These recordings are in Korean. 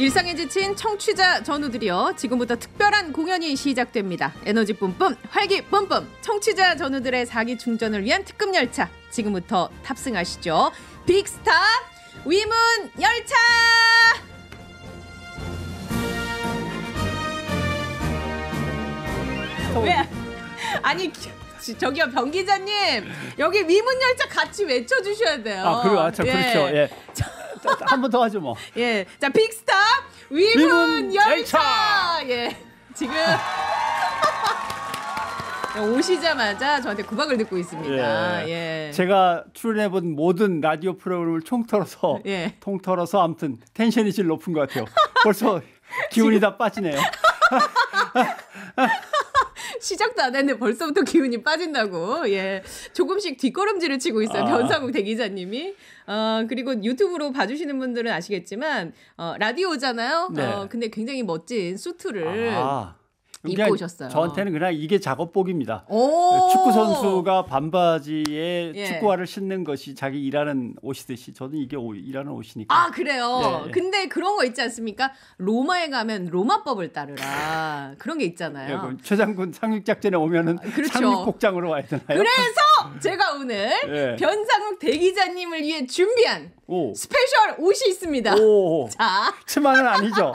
일상에 지친 청취자 전우들이여 지금부터 특별한 공연이 시작됩니다. 에너지 뿜뿜 활기 뿜뿜 청취자 전우들의 사기 충전을 위한 특급 열차 지금부터 탑승하시죠. 빅스타 위문 열차. 왜? 아니 저기요 병 기자님 여기 위문 열차 같이 외쳐주셔야 돼요. 아 그래요, 참 그렇죠. 예. 한 번 더 하죠 뭐. 예, 자 빅스타 위문 열차. 예, 지금 오시자마자 저한테 구박을 듣고 있습니다. 예. 제가 출연해본 모든 라디오 프로그램을 통틀어서 예. 아무튼 텐션이 제일 높은 것 같아요. 벌써 기운이 다 빠지네요. 시작도 안 했는데 벌써부터 기운이 빠진다고. 예. 조금씩 뒷걸음질을 치고 있어요. 변상욱 대기자님이. 그리고 유튜브로 봐주시는 분들은 아시겠지만, 라디오잖아요. 네. 근데 굉장히 멋진 수트를 입고 오셨어요. 저한테는 그냥 이게 작업복입니다. 오! 축구 선수가 반바지에 예. 축구화를 신는 것이 자기 일하는 옷이듯이 저는 이게 일하는 옷이니까. 아 그래요? 예. 근데 그런 거 있지 않습니까? 로마에 가면 로마법을 따르라. 그런 게 있잖아요. 예, 최장군 상륙작전에 오면은 그렇죠. 상륙복장으로 와야 되나요? 그래서 제가 오늘 예. 변상욱 대기자님을 위해 준비한 오. 스페셜 옷이 있습니다. 오. 자, 치마는 아니죠?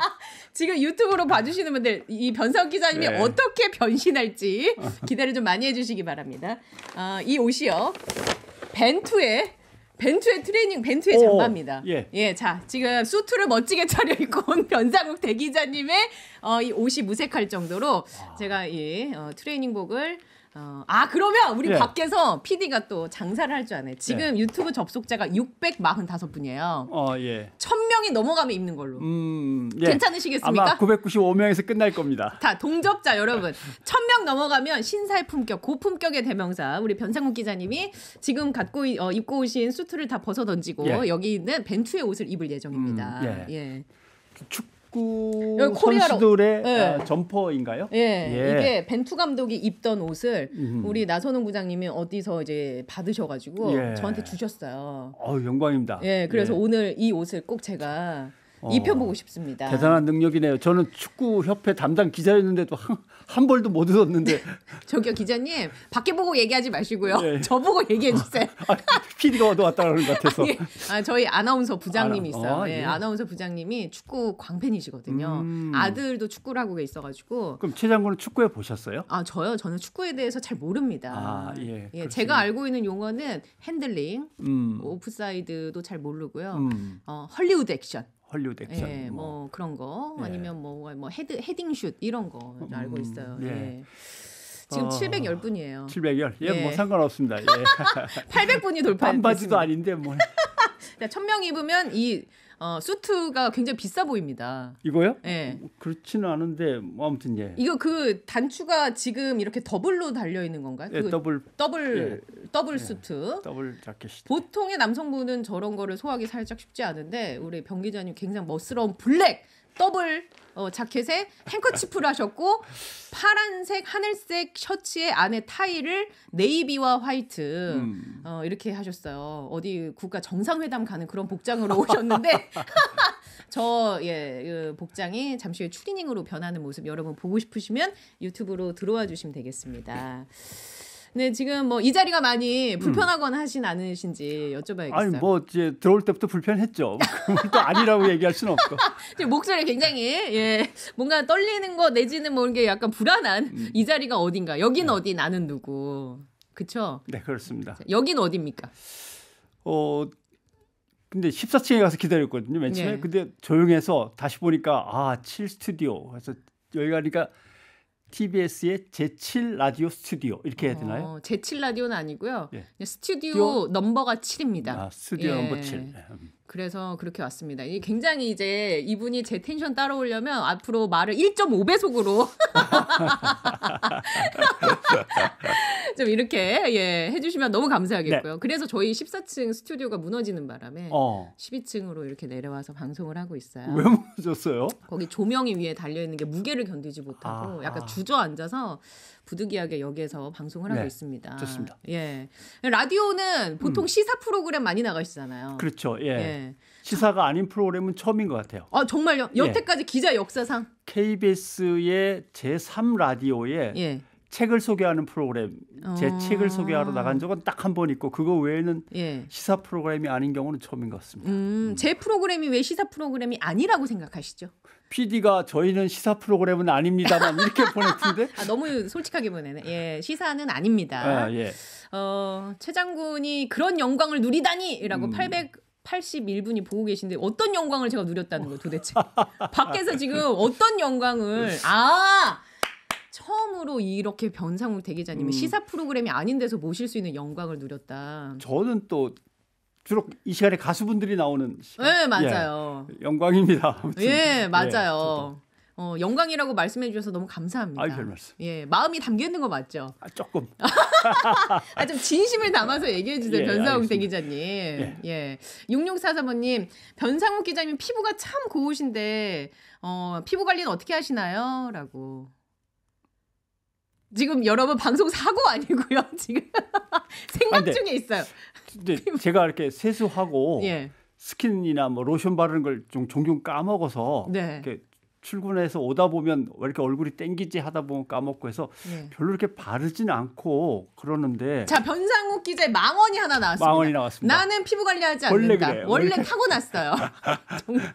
지금 유튜브로 봐주시는 분들 이 변상욱 기자님이 네. 어떻게 변신할지 기대를 좀 많이 해주시기 바랍니다. 이 옷이요. 벤투의 트레이닝 잠바입니다. 예. 자, 지금 수트를 멋지게 차려입고 온 변상욱 대기자님의 이 옷이 무색할 정도로 제가 이 트레이닝복을 그러면 우리 예. 밖에서 PD가 또 장사를 할 줄 아네. 지금 유튜브 접속자가 645분이에요. 예. 1000명이 넘어가면 입는 걸로. 예. 괜찮으시겠습니까? 아마 995명에서 끝날 겁니다. 다 동접자 여러분 1000명 넘어가면 신사의 품격 고품격의 대명사 우리 변상욱 기자님이 지금 입고 오신 수트를 다 벗어 던지고 예. 여기 있는 벤투의 옷을 입을 예정입니다. 예. 축구 여기 코리아로. 선수들의 예. 점퍼인가요? 예, 예. 이게 벤투 감독이 입던 옷을 우리 나선홍 부장님이 어디서 이제 받으셔가지고 예. 저한테 주셨어요. 영광입니다. 예, 그래서 예. 오늘 이 옷을 꼭 제가 입혀보고 싶습니다. 대단한 능력이네요. 저는 축구협회 담당 기자였는데도 한 벌도 못 얻었는데. 저기요 기자님 밖에 보고 얘기하지 마시고요. 예. 저보고 얘기해 주세요. PD가 얻어왔다 그러는 것 같아서. 저희 아나운서 부장님이 있어요. 예. 아나운서 부장님이 축구 광팬이시거든요. 아들도 축구를 하고 있어가지고. 그럼 최 장군은 축구에 보셨어요? 저는 축구에 대해서 잘 모릅니다. 예. 제가 알고 있는 용어는 핸들링, 오프사이드도 잘 모르고요. 헐리우드 액션. 헐리우드 액션. 예, 뭐 그런 거 예. 아니면 뭐 헤딩슛 이런 거 알고 있어요. 예. 예. 지금 710분이에요. 700열? 예. 뭐 상관없습니다. 예. 800분이 돌파했습니다. 반바지도 아닌데 뭐. 1000명 입으면 이 수트가 굉장히 비싸 보입니다. 이거요? 예. 그렇지는 않은데 뭐 아무튼 예. 이거 그 단추가 지금 이렇게 더블로 달려 있는 건가요? 예, 그 더블 수트. 더블 자켓이. 보통의 남성분은 저런 거를 소화하기 살짝 쉽지 않은데 우리 병 기자님 굉장히 멋스러운 블랙 더블 자켓에 행커치프를 하셨고 파란색 하늘색 셔츠에 안에 타이를 네이비와 화이트 이렇게 하셨어요. 어디 국가 정상회담 가는 그런 복장으로 오셨는데 그 복장이 잠시 후에 추리닝으로 변하는 모습 여러분 보고 싶으시면 유튜브로 들어와 주시면 되겠습니다. 네, 지금 뭐 이 자리가 많이 불편하거나 하진 않으신지 여쭤봐야겠어요. 아니 뭐 이제 들어올 때부터 불편했죠. 그걸 또 아니라고 얘기할 수는 없고. 지금 목소리 굉장히 뭔가 떨리는 거 내지는 뭐 이게 약간 불안한 이 자리가 어딘가 여긴 어디 나는 누구 그쵸? 네 그렇습니다. 여긴 어디입니까? 근데 14층에 가서 기다렸거든요. 맨 처음에. 네. 근데 조용해서 다시 보니까 7 스튜디오. 그래서 여기 가니까 TBS의 제7 라디오 스튜디오 이렇게 해야 되나요? 제7 라디오는 아니고요. 예. 스튜디오 넘버가 7입니다. 스튜디오 넘버 7. 그래서 그렇게 왔습니다. 이 굉장히 이제 이분이 제 텐션 따라오려면 앞으로 말을 1.5배속으로 좀 이렇게 예, 해주시면 너무 감사하겠고요. 그래서 저희 14층 스튜디오가 무너지는 바람에 12층으로 이렇게 내려와서 방송을 하고 있어요. 왜 무너졌어요? 거기 조명이 위에 달려 있는 게 무게를 견디지 못하고 약간 주저앉아서 부득이하게 여기에서 방송을 하고 있습니다. 좋습니다. 예, 라디오는 보통 시사 프로그램 많이 나가시잖아요. 그렇죠. 예. 예. 시사가 아닌 프로그램은 처음인 것 같아요. 아 정말요? 여태까지 기자 역사상 KBS의 제3 라디오에 예. 책을 소개하는 프로그램, 제 책을 소개하러 나간 적은 딱 한 번 있고 그거 외에는 예. 시사 프로그램이 아닌 경우는 처음인 것 같습니다. 제 프로그램이 왜 시사 프로그램이 아니라고 생각하시죠? PD가 저희는 시사 프로그램은 아닙니다만 이렇게 보냈는데 아, 너무 솔직하게 보내네. 예, 시사는 아닙니다. 예. 최 장군이 그런 영광을 누리다니라고 881분이 보고 계신데 어떤 영광을 제가 누렸다는 거예요 도대체. 밖에서 지금 어떤 영광을 처음으로 이렇게 변상욱 대기자님이 시사 프로그램이 아닌 데서 모실 수 있는 영광을 누렸다. 저는 또 주로 이 시간에 가수분들이 나오는 시간. 네, 맞아요. 예, 영광입니다. 아무튼. 예, 맞아요. 영광이라고 말씀해 주셔서 너무 감사합니다. 아이, 별 말씀. 예, 마음이 담겨 있는 거 맞죠? 조금. 좀 진심을 담아서 얘기해 주세요. 예, 변상욱 알겠습니다. 대기자님. 예. 6643번님, 변상욱 기자님 피부가 참 고우신데 피부 관리는 어떻게 하시나요? 라고. 지금 여러분 방송 사고 아니고요. 지금 생각 중에 있어요. 근데 제가 이렇게 세수하고 예. 스킨이나 뭐 로션 바르는 걸 좀 종종 까먹어서 네. 이렇게 출근해서 오다 보면 왜 이렇게 얼굴이 땡기지 하다 보면 까먹고 해서 예. 별로 이렇게 바르진 않고 그러는데 자, 변상욱 기자의 망언이 하나 나왔습니다. 망언이 나왔습니다. 나는 피부 관리하지 원래 않는다. 그래요. 원래 원래. 타고났어요. 정말.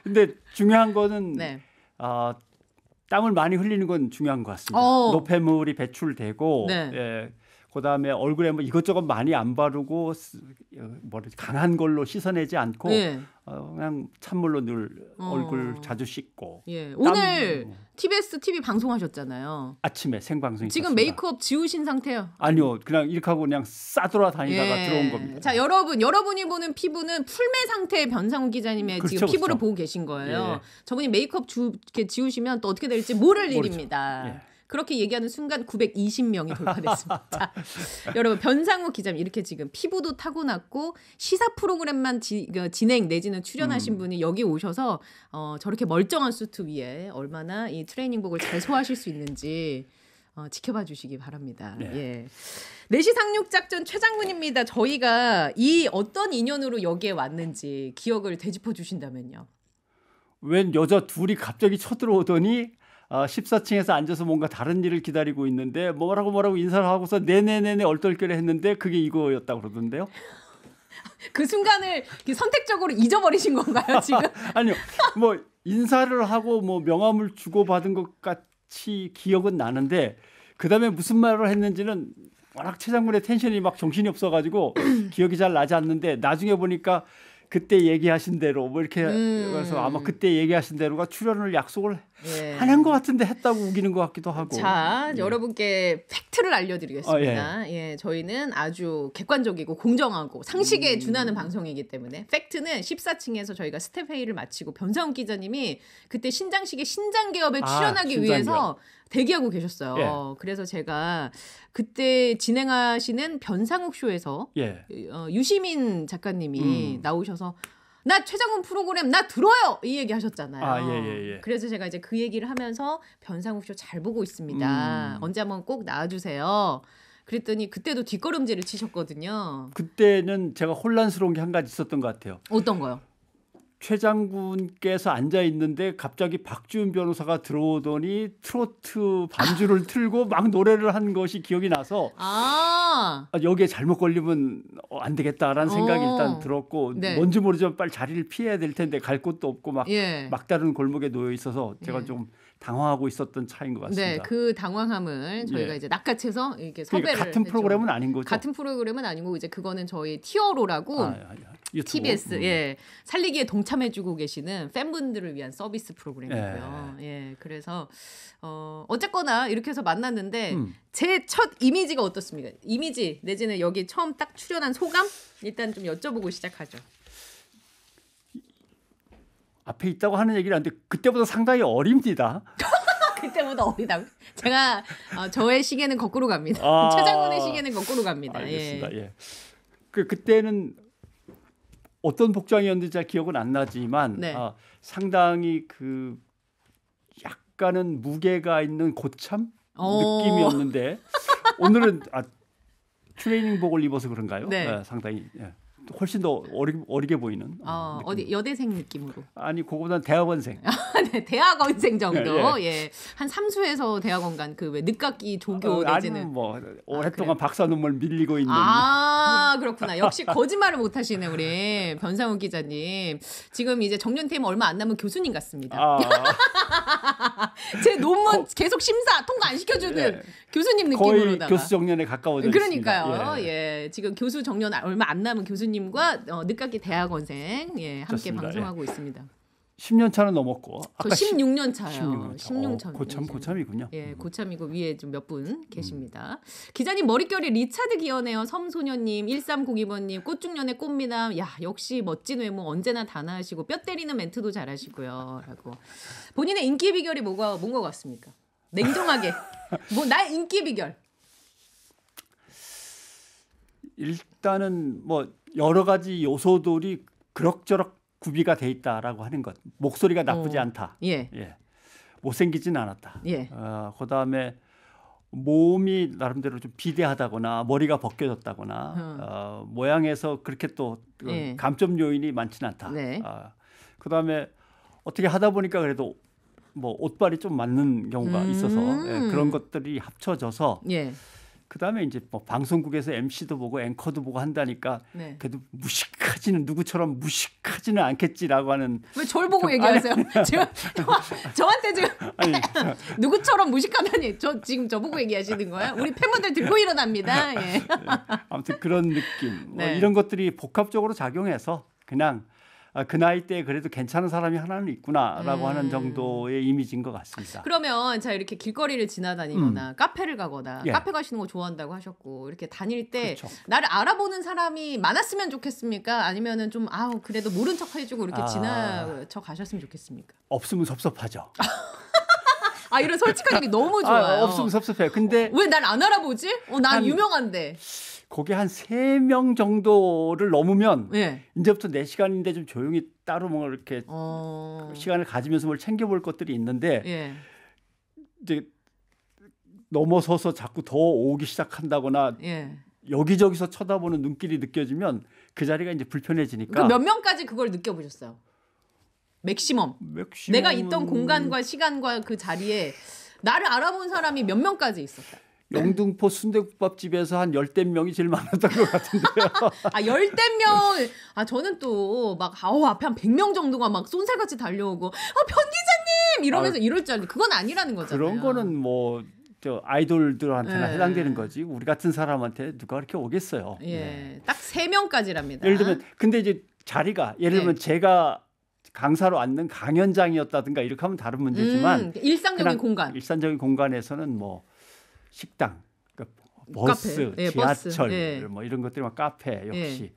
근데 중요한 거는 네. 땀을 많이 흘리는 건 중요한 것 같습니다. 노폐물이 배출되고 네. 예, 그다음에 얼굴에 뭐 이것저것 많이 안 바르고 강한 걸로 씻어내지 않고 예. 그냥 찬물로 늘 얼굴 자주 씻고 예. 오늘 TBS TV 방송하셨잖아요. 아침에 생방송이 지금 있었습니다. 메이크업 지우신 상태요? 아니요. 그냥 이렇게 하고 그냥 싸돌아 다니다가 예. 들어온 겁니다. 자, 여러분이 보는 피부는 풀매 상태의 변상욱 기자님의 그렇죠, 지금 피부를 그렇죠. 보고 계신 거예요. 예. 저분이 메이크업 이렇게 지우시면 또 어떻게 될지 모를 모르죠. 일입니다. 예. 그렇게 얘기하는 순간 920명이 돌파됐습니다. 자, 여러분 변상욱 기자님 이렇게 지금 피부도 타고났고 시사 프로그램만 진행 내지는 출연하신 분이 여기 오셔서 저렇게 멀쩡한 수트 위에 얼마나 이 트레이닝복을 잘 소화하실 수 있는지 지켜봐 주시기 바랍니다. 네. 예. 내시 상륙 작전 최장군입니다. 저희가 이 어떤 인연으로 여기에 왔는지 기억을 되짚어 주신다면요. 웬 여자 둘이 갑자기 쳐들어오더니 14층에서 앉아서 뭔가 다른 일을 기다리고 있는데 뭐라고 인사를 하고서 네네네네 얼떨결에 했는데 그게 이거였다고 그러던데요. 그 순간을 선택적으로 잊어버리신 건가요, 지금? 아니요. 뭐 인사를 하고 뭐 명함을 주고받은 것 같이 기억은 나는데 그다음에 무슨 말을 했는지는 워낙 최 장군의 텐션이 막 정신이 없어가지고 기억이 잘 나지 않는데 나중에 보니까 그때 얘기하신 대로 뭐 이렇게 그래서 아마 그때 얘기하신 대로가 출연을 약속을 하는 것 같은데 했다고 우기는 것 같기도 하고. 자, 여러분께 팩트를 알려드리겠습니다. 예, 저희는 아주 객관적이고 공정하고 상식에 준하는 방송이기 때문에 팩트는 14층에서 저희가 스텝 회의를 마치고 변상욱 기자님이 그때 신장식의 신장개업에 출연하기 위해서 대기하고 계셨어요. 예. 그래서 제가 그때 진행하시는 변상욱 쇼에서 유시민 작가님이 나오셔서 나 최장훈 프로그램 나 들어요 이 얘기 하셨잖아요. 그래서 제가 이제 그 얘기를 하면서 변상욱 쇼 잘 보고 있습니다. 언제 한번 꼭 나와주세요. 그랬더니 그때도 뒷걸음질을 치셨거든요. 그때는 제가 혼란스러운 게 한 가지 있었던 것 같아요. 어떤 거요? 최 장군께서 앉아 있는데 갑자기 박지훈 변호사가 들어오더니 트로트 반주를 틀고 막 노래를 한 것이 기억이 나서 여기에 잘못 걸리면 안 되겠다라는 생각이 일단 들었고 뭔지 모르지만 빨리 자리를 피해야 될 텐데 갈 곳도 없고 막 막다른 골목에 놓여 있어서 제가 좀 당황하고 있었던 차이인 것 같습니다. 네, 그 당황함을 저희가 이제 낚아채서 이렇게 섭외를 그러니까 같은 했죠. 프로그램은 아닌 거죠. 같은 프로그램은 아니고 이제 그거는 저희 티어로라고 TBS 살리기에 동참해주고 계시는 팬분들을 위한 서비스 프로그램이고요. 그래서 어쨌거나 이렇게 해서 만났는데 제 첫 이미지가 어떻습니까? 이미지 내지는 여기 처음 딱 출연한 소감 일단 좀 여쭤보고 시작하죠. 앞에 있다고 하는 얘기를 하는데 그때보다 상당히 어립니다. 그때보다 어리다고. 제가 저의 시계는 거꾸로 갑니다. 최장군의 시계는 거꾸로 갑니다. 알겠습니다. 예. 그때는 어떤 복장이었는지 잘 기억은 안 나지만 네. 상당히 그 약간은 무게가 있는 고참 느낌이었는데 오늘은 트레이닝복을 입어서 그런가요? 네. 상당히 훨씬 더 어리게 보이는. 어디 여대생 느낌으로. 아니 그거보다는 대학원생. 네, 대학원생 정도. 예. 예. 한 삼수에서 대학원 간 그 왜 늦깎이 조교 내지는. 아니면 뭐 오랫동안 박사 논문을 밀리고 있는. 그렇구나. 역시 거짓말을 못 하시네 우리 변상욱 기자님. 지금 이제 정년퇴임 얼마 안 남은 교수님 같습니다. 제 논문 계속 심사 통과 안 시켜주는 교수님 느낌으로다가. 거의 교수 정년에 가까워져 있습니다. 그러니까요. 예. 지금 교수 정년 얼마 안 남은 교수님과 늦깎이 대학원생 함께 좋습니다. 방송하고 있습니다. 10년 차는 넘었고 저 16년 차요. 16년 차. 고참이군요. 예, 고참이고 위에 좀 몇 분 계십니다. 기자님 머릿결이 리차드 기어네요. 섬소녀님, 1302번님, 꽃중년의 꽃미남. 야, 역시 멋진 외모 언제나 단아하시고 뼈 때리는 멘트도 잘하시고요. 라고. 본인의 인기 비결이 뭔 것 같습니까? 냉정하게. 나의 인기 비결. 일단은 뭐 여러 가지 요소들이 그럭저럭 구비가 돼 있다라고 하는 것. 목소리가 나쁘지 않다. 예. 못생기진 않았다. 예. 그다음에 몸이 나름대로 좀 비대하다거나 머리가 벗겨졌다거나 모양에서 그렇게 또 감점 요인이 많지는 않다. 네. 그다음에 어떻게 하다 보니까 그래도 뭐 옷발이 좀 맞는 경우가 있어서 그런 것들이 합쳐져서 그다음에 이제 뭐 방송국에서 MC도 보고 앵커도 보고 한다니까 그래도 누구처럼 무식하지는 않겠지라고 하는. 왜 저를 보고 얘기하세요? 지금 저한테 지금 누구처럼 무식하다니 지금 저보고 얘기하시는 거예요? 우리 팬분들 듣고 일어납니다. 예. 아무튼 그런 느낌 뭐 이런 것들이 복합적으로 작용해서 그냥 그 나이 때 그래도 괜찮은 사람이 하나는 있구나라고 하는 정도의 이미지인 것 같습니다. 그러면 자 이렇게 길거리를 지나다니거나 카페를 가거나 카페 가시는 거 좋아한다고 하셨고 이렇게 다닐 때 그렇죠. 나를 알아보는 사람이 많았으면 좋겠습니까? 아니면은 좀 그래도 모른 척 해주고 이렇게 지나쳐 가셨으면 좋겠습니까? 없으면 섭섭하죠. 이런 솔직한 얘기 너무 좋아요. 없으면 섭섭해요. 근데 왜 날 안 알아보지? 난 유명한데. 거기 한 3명 정도를 넘으면 이제부터 내 시간인데 좀 조용히 따로 뭐 이렇게 시간을 가지면서 뭘 챙겨볼 것들이 있는데 이제 넘어서서 자꾸 더 오기 시작한다거나 여기저기서 쳐다보는 눈길이 느껴지면 그 자리가 이제 불편해지니까. 몇 명까지 그걸 느껴보셨어요? 맥시멈. 내가 있던 공간과 시간과 그 자리에 나를 알아본 사람이 몇 명까지 있었다. 영등포 순대국밥집에서 한 10대 명이 제일 많았던 것 같은데요. 10대 명. 저는 또 막 앞에 한 100명 정도가 막 쏜살같이 달려오고 변 기자님 이러면서 이럴 줄 알았는데 그건 아니라는 거잖아요. 그런 거는 뭐 아이돌들한테나 해당되는 거지. 우리 같은 사람한테 누가 그렇게 오겠어요. 딱 3명까지랍니다. 예를 들면 근데 이제 자리가 예를 들면 제가 강사로 앉는 강연장이었다든가 이렇게 하면 다른 문제지만 일상적인 공간. 일상적인 공간에서는 뭐 식당, 그러니까 버스, 지하철 뭐 이런 것들이 막 카페 역시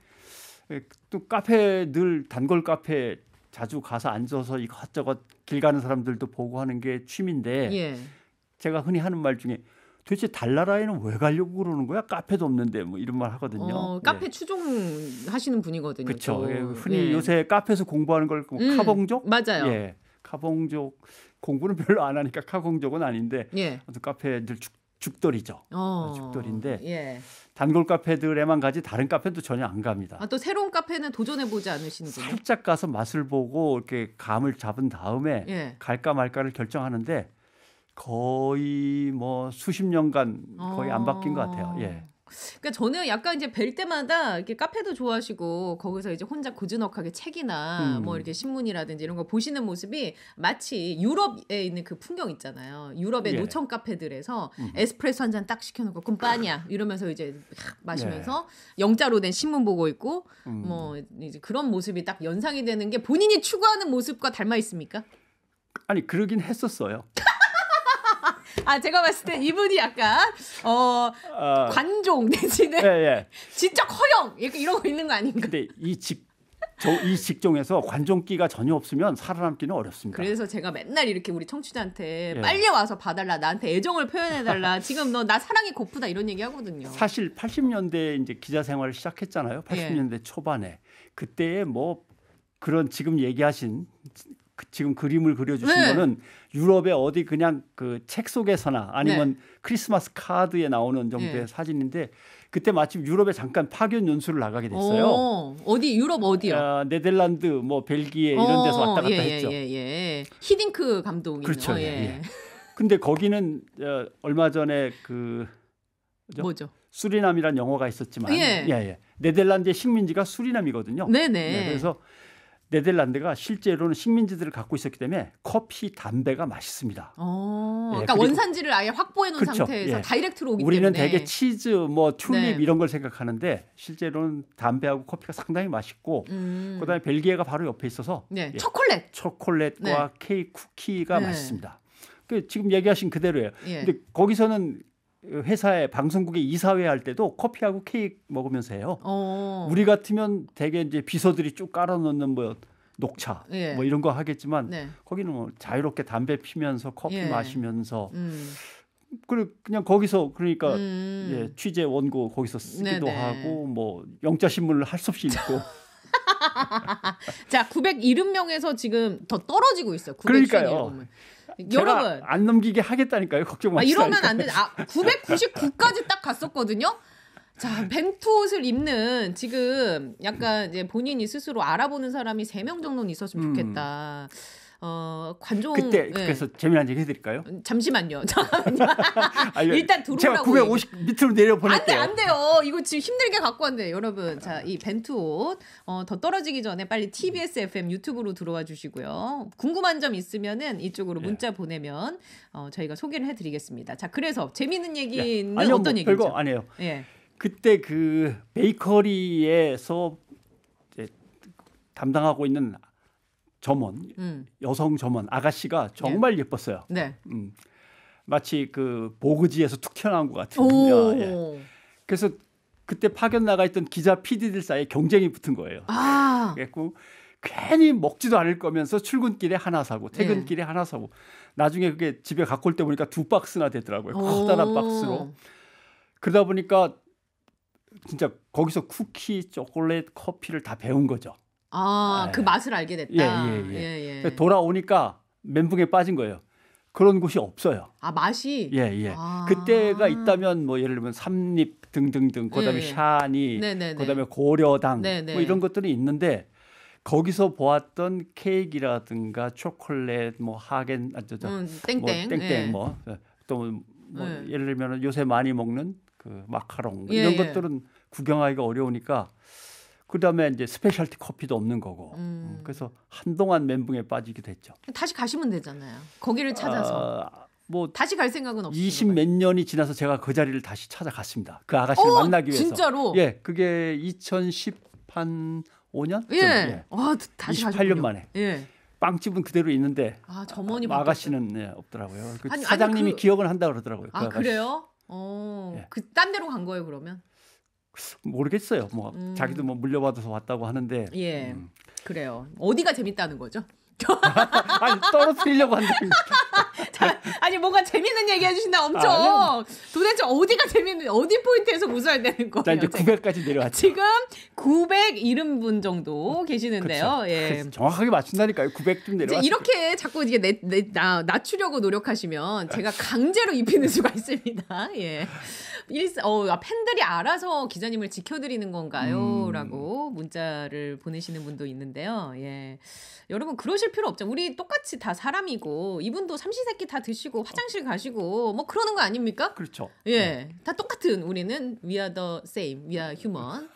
또 카페 늘 단골 카페 자주 가서 앉아서 이것저것 길 가는 사람들도 보고 하는 게 취미인데 제가 흔히 하는 말 중에 도대체 달나라에는 왜 가려고 그러는 거야? 카페도 없는데 뭐 이런 말 하거든요. 카페 추종하시는 분이거든요. 그렇죠. 흔히 요새 카페에서 공부하는 걸 카봉족? 맞아요. 카봉족 공부는 별로 안 하니까 카봉족은 아닌데 아무튼 카페들 죽돌이죠. 죽돌인데 단골 카페들에만 가지 다른 카페도 전혀 안 갑니다. 또 새로운 카페는 도전해보지 않으시는군요. 살짝 가서 맛을 보고 이렇게 감을 잡은 다음에 갈까 말까를 결정하는데 거의 뭐 수십 년간 거의 안 바뀐 것 같아요. 그러니까 저는 약간 이제 뵐 때마다 이렇게 카페도 좋아하시고 거기서 이제 혼자 고즈넉하게 책이나 뭐 이렇게 신문이라든지 이런 거 보시는 모습이 마치 유럽에 있는 그 풍경 있잖아요. 유럽의 노천 카페들에서 에스프레소 한 잔 딱 시켜놓고 쿰파냐 이러면서 이제 마시면서 영자로 된 신문 보고 있고 뭐 이제 그런 모습이 딱 연상이 되는 게 본인이 추구하는 모습과 닮아 있습니까? 아니 그러긴 했었어요. 제가 봤을 때 이분이 약간 관종 내지는 지적 허영 이런 거 있는 거 아닌가? 근데 이 이 직종에서 관종기가 전혀 없으면 살아남기는 어렵습니다. 그래서 제가 맨날 이렇게 우리 청취자한테 예. 빨리 와서 봐달라, 나한테 애정을 표현해달라, 지금 너 나 사랑이 고프다 이런 얘기 하거든요. 사실 80년대 이제 기자 생활을 시작했잖아요. 80년대 초반에 그때에 뭐 그런 지금 얘기하신 지금 그림을 그려주신 네. 거는 유럽의 어디 그냥 그 책 속에서나 아니면 크리스마스 카드에 나오는 정도의 사진인데 그때 마침 유럽에 잠깐 파견 연수를 나가게 됐어요. 어디 유럽 어디요? 네덜란드, 뭐 벨기에 이런 데서 왔다 갔다 했죠. 히딩크 감독이. 그렇죠. 근데 거기는 얼마 전에 그 뭐죠? 수리남이란 영화가 있었지만 네덜란드의 식민지가 수리남이거든요. 네네. 그래서 네덜란드가 실제로는 식민지들을 갖고 있었기 때문에 커피, 담배가 맛있습니다. 그러니까 원산지를 아예 확보해 놓은 그렇죠. 상태에서 다이렉트로 오기 우리는 때문에. 되게 치즈, 뭐 튤립 이런 걸 생각하는데 실제로는 담배하고 커피가 상당히 맛있고 그다음에 벨기에가 바로 옆에 있어서 초콜릿과 케이크, 쿠키가 맛있습니다. 지금 얘기하신 그대로예요. 근데 거기서는 회사에 방송국에 이사회 할 때도 커피하고 케이크 먹으면서 해요. 우리 같으면 되게 이제 비서들이 쭉 깔아놓는 뭐 녹차 뭐 이런 거 하겠지만 거기는 뭐 자유롭게 담배 피면서 커피 마시면서 그냥 거기서 그러니까 취재 원고 거기서 쓰기도 하고 뭐 영자 신문을 할 수 없이 읽고. 자, 970명에서 지금 더 떨어지고 있어요. 그러니까요. 여러분 안 넘기게 하겠다니까요. 걱정 마시고. 이러면 안 돼. 999까지 딱 갔었거든요. 자, 벤투옷을 입는 지금 약간 이제 본인이 스스로 알아보는 사람이 3명 정도는 있었으면 좋겠다. 관종 그때 그래서 재미난 얘기 해드릴까요? 잠시만요. 일단 들어오라고. 제가 950 밑으로 내려 보낼게요. 안 돼요. 이거 지금 힘들게 갖고 왔는데 여러분. 자, 이 벤투옷 더 떨어지기 전에 빨리 TBS FM 유튜브로 들어와 주시고요. 궁금한 점 있으면은 이쪽으로 문자 보내면 저희가 소개를 해드리겠습니다. 자, 그래서 재미있는 얘기는 아니요, 어떤 얘기죠? 별거 아니에요. 그때 그 베이커리에서 이제 담당하고 있는 점원, 여성 점원 아가씨가 정말 예뻤어요. 마치 그 보그지에서 툭 튀어나온 것 같은. 그래서 그때 파견 나가 있던 기자 PD들 사이에 경쟁이 붙은 거예요. 그래서 괜히 먹지도 않을 거면서 출근길에 하나 사고 퇴근길에 하나 사고 나중에 그게 집에 갖고 올 때 보니까 2박스나 되더라고요. 커다란 박스로. 그러다 보니까 진짜 거기서 쿠키, 초콜릿, 커피를 다 배운 거죠. 그 맛을 알게 됐다. 돌아오니까 멘붕에 빠진 거예요. 그런 곳이 없어요. 맛이? 그때가 있다면 뭐 예를 들면 삼립 등등등, 그다음에 샤니, 그다음에 고려당 뭐 이런 것들이 있는데 거기서 보았던 케이크라든가 초콜릿, 뭐 하겐, 땡땡, 뭐 또 뭐 예를 들면 요새 많이 먹는 그 마카롱 이런 것들은 구경하기가 어려우니까. 그다음에 이제 스페셜티 커피도 없는 거고. 그래서 한동안 멘붕에 빠지기도 했죠. 다시 가시면 되잖아요. 거기를 찾아서. 뭐 다시 갈 생각은 없어요. 20 몇 년이 지나서 제가 그 자리를 다시 찾아갔습니다. 그 아가씨를 만나기 위해서. 진짜로? 그게 2015년? 다시 28년 만에. 빵집은 그대로 있는데 점원이 아가씨는 없더라고요. 사장님이 기억은 한다 그러더라고요. 그 그래요? 딴 데로 간 거예요, 그러면? 모르겠어요. 뭐 자기도 뭐 물려받아서 왔다고 하는데. 그래요. 어디가 재밌다는 거죠? 아니 떨어뜨리려고 한다는 아니 뭔가 재밌는 얘기 해주신다 엄청. 도대체 어디가 재밌는 어디 포인트에서 웃어야 되는 거예요? 자 이제 900까지 내려왔죠. 지금 970분 정도 계시는데요. 그렇죠. 정확하게 맞춘다니까요. 900좀 내려왔어요. 이렇게 자꾸 이게 낮추려고 노력하시면 제가 강제로 입히는 수가 있습니다. 팬들이 알아서 기자님을 지켜드리는 건가요? 라고 문자를 보내시는 분도 있는데요. 여러분 그러실 필요 없죠. 우리 똑같이 다 사람이고 이분도 삼시세끼 다 드시고 화장실 가시고 뭐 그러는 거 아닙니까? 그렇죠. 다 똑같은 우리는 we are the same, we are human.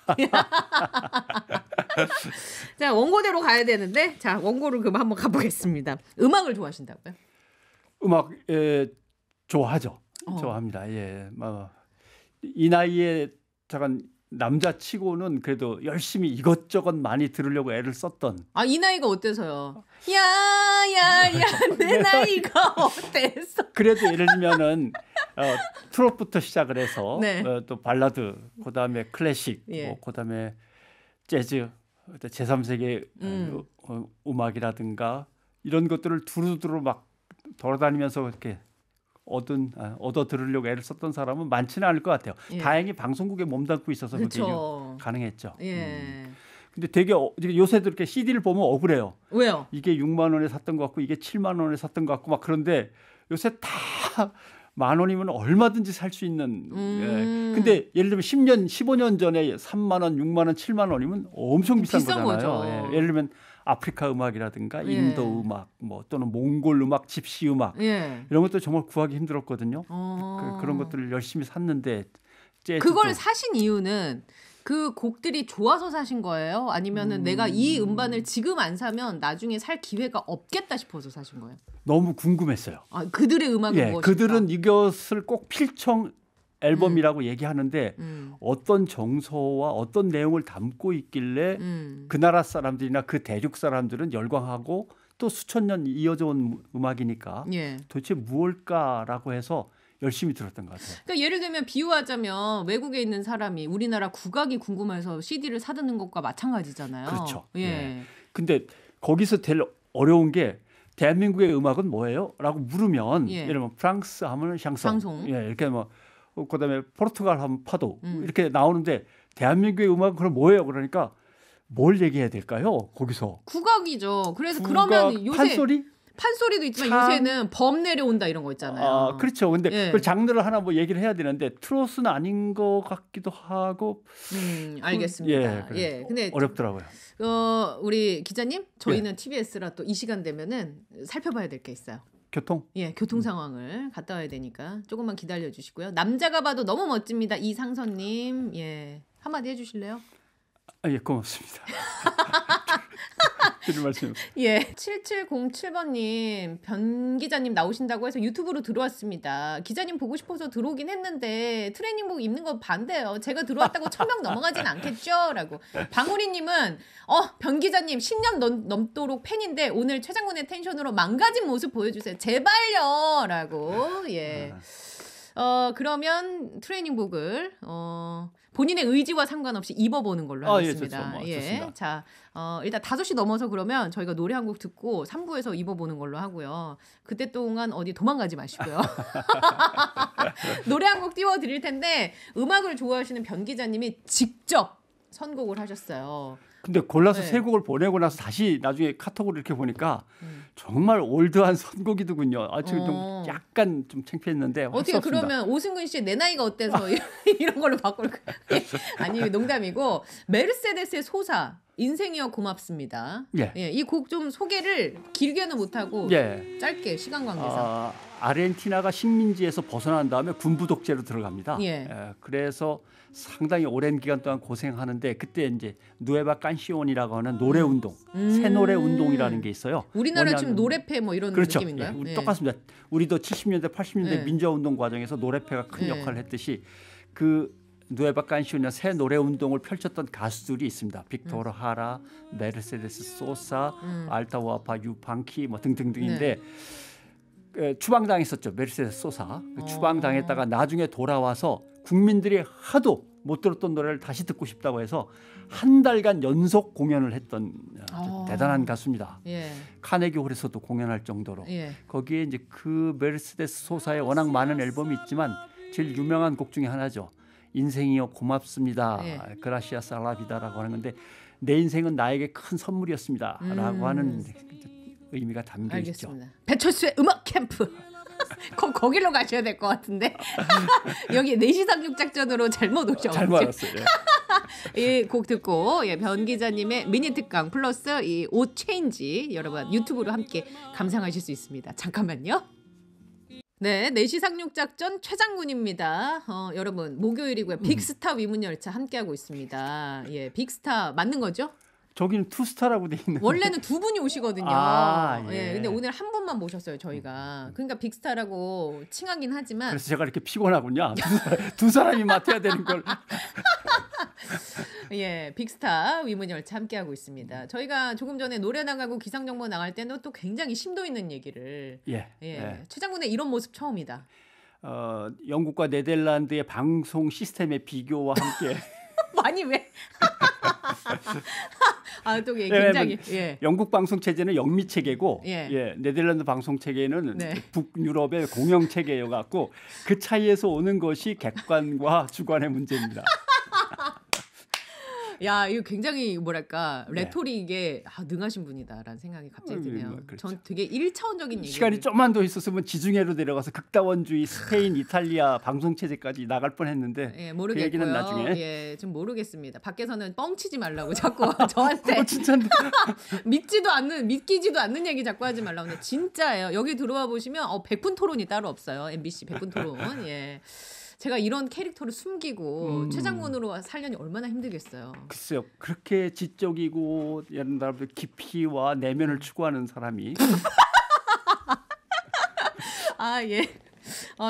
자 원고대로 가야 되는데 자 원고를 그럼 한번 가보겠습니다. 음악을 좋아하신다고요? 음악 좋아하죠. 좋아합니다. 이 나이에 잠깐 남자치고는 그래도 열심히 이것저것 많이 들으려고 애를 썼던. 이 나이가 어때서요? 야야야 내 나이가 어때서? 그래도 예를 들면은 트롯부터 시작을 해서 또 발라드, 그다음에 클래식, 뭐 그다음에 재즈, 제3세계 음악이라든가 이런 것들을 두루두루 막 돌아다니면서 이렇게 얻어 들으려고 애를 썼던 사람은 많지는 않을 것 같아요. 예. 다행히 방송국에 몸담고 있어서 그게 그렇죠. 가능했죠. 예. 근데 되게 요새도 이렇게 CD를 보면 억울해요. 왜요? 이게 6만 원에 샀던 것 같고 이게 7만 원에 샀던 것 같고 막 그런데 요새 다 10,000원이면 얼마든지 살 수 있는. 예. 근데 예를 들면 10년, 15년 전에 3만 원, 6만 원, 7만 원이면 엄청 비싼 거잖아요. 거죠. 예. 예를 들면 아프리카 음악이라든가 인도 음악, 뭐 또는 몽골 음악, 집시 음악 이런 것도 정말 구하기 힘들었거든요. 그런 것들을 열심히 샀는데 그걸 사신 이유는 그 곡들이 좋아서 사신 거예요? 아니면은 내가 이 음반을 지금 안 사면 나중에 살 기회가 없겠다 싶어서 사신 거예요? 너무 궁금했어요. 아, 그들의 음악이 무엇인가? 그들은 이것을 꼭 필청 앨범이라고 얘기하는데 어떤 정서와 어떤 내용을 담고 있길래 그 나라 사람들이나 그 대륙 사람들은 열광하고 또 수천 년 이어져 온 음악이니까 도대체 무엇일까라고 해서 열심히 들었던 것 같아요. 그러니까 예를 들면 비유하자면 외국에 있는 사람이 우리나라 국악이 궁금해서 CD를 사두는 것과 마찬가지잖아요. 그렇죠. 근데 거기서 제일 어려운 게 대한민국의 음악은 뭐예요? 라고 물으면 예를 들면 프랑스 하면 샹송. 이렇게 뭐 그다음에 포르투갈 하면 파도 이렇게 나오는데 대한민국의 음악은 그럼 뭐예요? 그러니까 뭘 얘기해야 될까요? 거기서 국악이죠. 그래서 그러면 요새 판소리도 있지만 요새는 범 내려온다 이런 거 있잖아요. 그렇죠. 근데 그 장르를 하나 뭐 얘기를 해야 되는데 트로트는 아닌 것 같기도 하고. 알겠습니다. 근데 어렵더라고요. 우리 기자님, 저희는 TBS라 또 이 시간 되면은 살펴봐야 될 게 있어요. 교통? 교통 상황을 갔다 와야 되니까 조금만 기다려 주시고요. 남자가 봐도 너무 멋집니다. 이상선님, 한마디 해주실래요? 고맙습니다. 드릴 말씀. 7707번님, 변 기자님 나오신다고 해서 유튜브로 들어왔습니다. 기자님 보고 싶어서 들어오긴 했는데 트레이닝복 입는 거 반대요. 제가 들어왔다고 1000명 넘어가진 않겠죠? 라고. 방우리님은 변 기자님 10년 넘도록 팬인데 오늘 최장군의 텐션으로 망가진 모습 보여주세요. 제발요! 라고. 그러면 트레이닝복을 본인의 의지와 상관없이 입어보는 걸로 하겠습니다. 좋습니다. 자, 일단 5시 넘어서 그러면 저희가 노래 한 곡 듣고 3부에서 입어보는 걸로 하고요. 그때 동안 어디 도망가지 마시고요. 노래 한 곡 띄워드릴 텐데 음악을 좋아하시는 변 기자님이 직접 선곡을 하셨어요. 근데 골라서 세 곡을 보내고 나서 다시 나중에 카톡으로 이렇게 보니까 정말 올드한 선곡이더군요. 지금 좀 약간 좀 창피했는데 어떻게 그러면 오승근 씨 내 나이가 어때서 이런 걸로 바꿀까? 아니 농담이고 메르세데스의 소사 인생이여 고맙습니다. 이 곡 좀 소개를 길게는 못하고 짧게 시간 관계상. 아르헨티나가 식민지에서 벗어난 다음에 군부 독재로 들어갑니다. 그래서 상당히 오랜 기간 동안 고생하는데 그때 이제 누에바 깐시온이라고 하는 노래 운동, 새 노래 운동이라는 게 있어요. 우리나라 지금 노래패 뭐 이런 느낌인가요? 똑같습니다. 우리도 70년대, 80년대 민주화 운동 과정에서 노래패가 큰 역할을 했듯이 그 누에바 깐시온이나 새 노래 운동을 펼쳤던 가수들이 있습니다. 빅토르 하라, 메르세데스 소사, 알타오아파 유팡키 뭐 등등등인데 추방당했었죠. 메르세데스 소사. 추방당했다가 나중에 돌아와서 국민들이 하도 못 들었던 노래를 다시 듣고 싶다고 해서 한 달간 연속 공연을 했던 대단한 가수입니다. 카네기 홀에서도 공연할 정도로. 거기에 이제 그 메르세데스 소사의 워낙 많은 앨범이 있지만 제일 유명한 곡 중에 하나죠. 인생이여 고맙습니다. 그라시아 살라비다라고 하는 건데 내 인생은 나에게 큰 선물이었습니다라고 하는 의미가 담겨 알겠습니다. 있죠. 배철수의 음악 캠프. 거기로 가셔야 될 것 같은데 여기 4시 상륙 작전으로 잘못 오셨죠. 잘못 알았어요. 이 곡 듣고 변 기자님의 미니 특강 플러스 이 옷 체인지 여러분 유튜브로 함께 감상하실 수 있습니다. 잠깐만요. 4시 상륙 작전 최장군입니다. 여러분 목요일이고요. 빅스타 위문열차 함께하고 있습니다. 빅스타 맞는 거죠? 저기는 투스타라고 돼 있는. 원래는 2분이 오시거든요. 근데 오늘 한 분만 모셨어요 저희가. 그러니까 빅스타라고 칭하긴 하지만. 그래서 제가 이렇게 피곤하군요. 두 사람이 맡아야 되는 걸. 빅스타 위문열차 함께하고 있습니다. 저희가 조금 전에 노래 나가고 기상정보 나갈 때는 또 굉장히 심도 있는 얘기를. 최장군의 이런 모습 처음이다. 영국과 네덜란드의 방송 시스템의 비교와 함께. 아니 왜? 아, 또 굉장히 예. 영국 방송 체제는 영미 체계고 예. 네덜란드 방송 체계는 네. 북유럽의 공영 체계여 갖고 그 차이에서 오는 것이 객관과 주관의 문제입니다. 야, 이거 굉장히 뭐랄까 레토릭에 능하신 분이다라는 생각이 갑자기 드네요. 그렇죠. 전 되게 1차원적인 얘기. 시간이 좀만 더 있었으면 지중해로 내려가서 극다원주의 스페인, 이탈리아 방송 체제까지 나갈 뻔했는데 예, 모르겠고요. 그 얘기는 나중에. 예, 좀 모르겠습니다. 밖에서는 뻥치지 말라고 자꾸 저한테 진짜인데. 믿기지도 않는 얘기 자꾸 하지 말라고. 근데 진짜예요. 여기 들어와 보시면 백분 토론이 따로 없어요. MBC 백분 토론. 예. 제가 이런 캐릭터를 숨기고 최장군으로 살려니 얼마나 힘들겠어요. 글쎄요. 그렇게 지적이고 예를 들어 깊이와 내면을 추구하는 사람이 아, 예.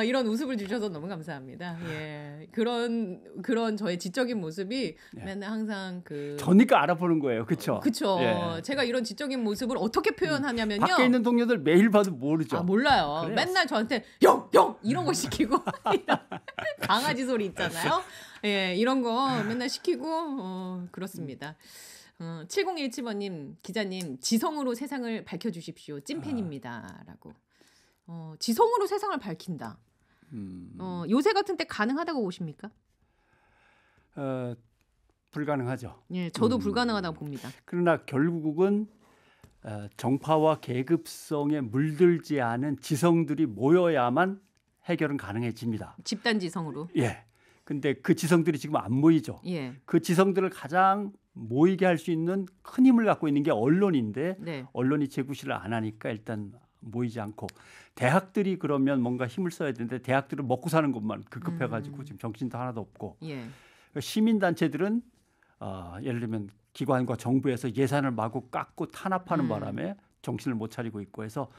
이런 웃음을 주셔서 너무 감사합니다. 예. 그런 저의 지적인 모습이 맨날 항상 저니까 알아보는 거예요. 그렇죠? 그렇죠. 예. 제가 이런 지적인 모습을 어떻게 표현하냐면요. 밖에 있는 동료들 매일 봐도 모르죠. 몰라요. 그래요. 맨날 저한테 영 이런 거 시키고 강아지 소리 있잖아요. 예, 이런 거 맨날 시키고 그렇습니다. 7017번님 기자님 지성으로 세상을 밝혀주십시오. 찐팬입니다라고. 지성으로 세상을 밝힌다. 요새 같은 때 가능하다고 보십니까? 불가능하죠. 예, 저도 불가능하다고 봅니다. 그러나 결국은 정파와 계급성에 물들지 않은 지성들이 모여야만 해결은 가능해집니다. 집단 지성으로. 예. 근데 그 지성들이 지금 안 모이죠. 예. 그 지성들을 가장 모이게 할 수 있는 큰 힘을 갖고 있는 게 언론인데 네. 언론이 제구실을 안 하니까 일단 모이지 않고 대학들이 그러면 뭔가 힘을 써야 되는데 대학들은 먹고 사는 것만 급급해가지고 지금 정신도 하나도 없고 예. 시민단체들은 예를 들면 기관과 정부에서 예산을 마구 깎고 탄압하는 바람에 정신을 못 차리고 있고 해서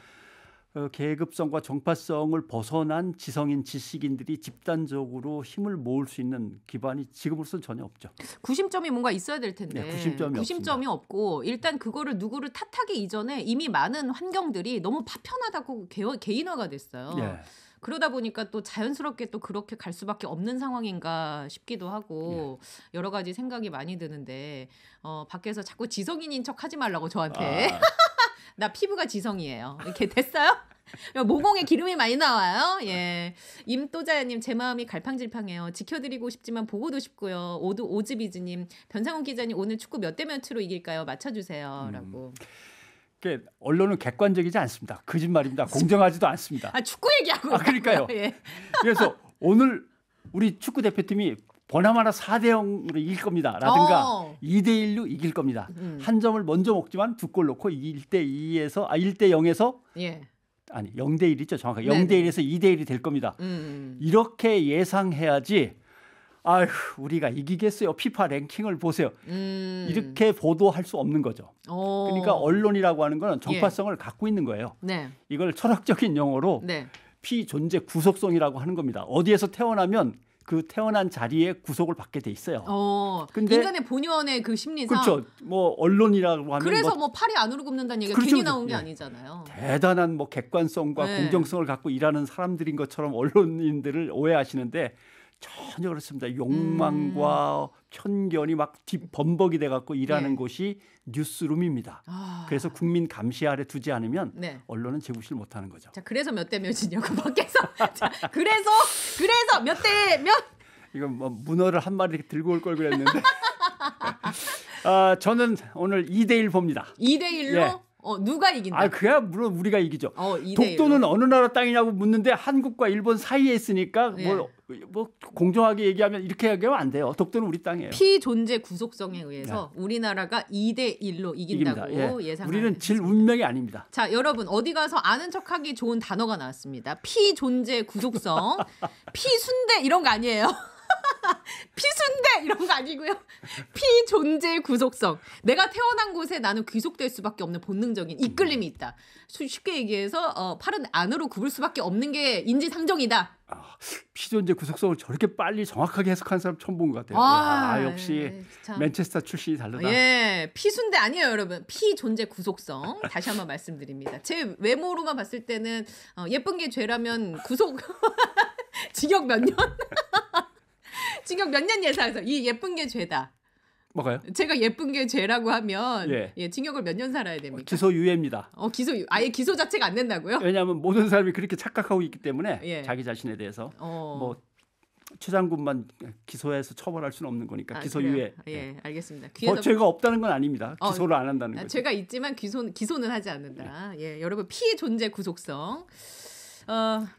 계급성과 정파성을 벗어난 지성인 지식인들이 집단적으로 힘을 모을 수 있는 기반이 지금으로서는 전혀 없죠. 구심점이 뭔가 있어야 될 텐데 네, 구심점이 없고 일단 그거를 누구를 탓하기 이전에 이미 많은 환경들이 너무 파편하다고 개인화가 됐어요. 예. 그러다 보니까 또 자연스럽게 또 그렇게 갈 수밖에 없는 상황인가 싶기도 하고 여러 가지 생각이 많이 드는데 밖에서 자꾸 지성인인 척 하지 말라고 저한테. 나 피부가 지성이에요. 이렇게 됐어요? 모공에 기름이 많이 나와요. 예. 임또자야님 제 마음이 갈팡질팡해요. 지켜드리고 싶지만 보고도 싶고요. 오즈비즈님 변상훈 기자님 오늘 축구 몇 대 몇으로 이길까요? 맞춰주세요.라고. 언론은 객관적이지 않습니다. 거짓말입니다. 공정하지도 않습니다. 축구 얘기하고. 그러니까요. 예. 그래서 오늘 우리 축구 대표팀이 보나마나 4대 0으로 이길 겁니다. 라든가 2대 1로 이길 겁니다. 한 점을 먼저 먹지만 2골 넣고 1대 0에서 예. 아니 0대 1이죠. 정확하게 0대 1에서 2대 1이 될 겁니다. 이렇게 예상해야지 우리가 이기겠어요. 피파 랭킹을 보세요. 이렇게 보도할 수 없는 거죠. 그러니까 언론이라고 하는 거는 정파성을 갖고 있는 거예요. 네. 이걸 철학적인 용어로 피존재 구속성이라고 하는 겁니다. 어디에서 태어나면 그 태어난 자리에 구속을 받게 돼 있어요. 근데 인간의 본연의 그 심리상. 그렇죠. 뭐 언론이라고 하면 그래서 팔이 안으로 굽는다는 얘기가 괜히 나온 게 아니잖아요. 대단한 객관성과 공정성을 갖고 일하는 사람들인 것처럼 언론인들을 오해하시는데 전혀 그렇습니다. 욕망과 편견이 막 뒷범벅이 돼 갖고 일하는 곳이 뉴스룸입니다. 그래서 국민 감시 아래 두지 않으면 언론은 제구실 못 하는 거죠. 자, 그래서 몇 대 몇이냐고 밖에서. 자, 그래서 몇 대 몇? 이건 문어를 한 마리 들고 올 걸 그랬는데. 저는 오늘 2대 1 봅니다. 2대 1로? 누가 이긴다? 그야 물론 우리가 이기죠. 2대 독도는 어느 나라 땅이냐고 묻는데 한국과 일본 사이에 있으니까 뭐 공정하게 얘기하면 이렇게 얘기하면 안 돼요. 독도는 우리 땅이에요. 피존재 구속성에 의해서 우리나라가 2대 1로 이긴다고 예상합니다. 우리는 질 운명이 아닙니다. 자, 여러분 어디 가서 아는 척하기 좋은 단어가 나왔습니다. 피존재 구속성. 피순대 이런 거 아니에요. 피순대 이런 거 아니고요. 피존재 구속성. 내가 태어난 곳에 나는 귀속될 수밖에 없는 본능적인 이끌림이 있다. 쉽게 얘기해서 팔은 안으로 굽을 수밖에 없는 게 인지상정이다. 피존재 구속성을 저렇게 빨리 정확하게 해석한 사람 처음 본 것 같아요. 역시 맨체스터 출신이 다르다. 피순대 아니에요, 여러분. 피존재 구속성. 다시 한번 말씀드립니다. 제 외모로만 봤을 때는 예쁜 게 죄라면 구속 징역 몇 년? 징역 몇 년 예상해서 이 예쁜 게 죄다. 뭐가요? 제가 예쁜 게 죄라고 하면 예, 징역을 몇 년 살아야 됩니까? 기소유예입니다. 기소유. 아예 기소 자체가 안 된다고요? 왜냐하면 모든 사람이 그렇게 착각하고 있기 때문에 자기 자신에 대해서 뭐 최 장군만 기소해서 처벌할 수는 없는 거니까 기소유예. 예, 알겠습니다. 죄가 없다는 건 아닙니다. 기소를 안 한다는 거죠. 죄가 있지만 기소는 하지 않는다. 예, 여러분 피 존재 구속성.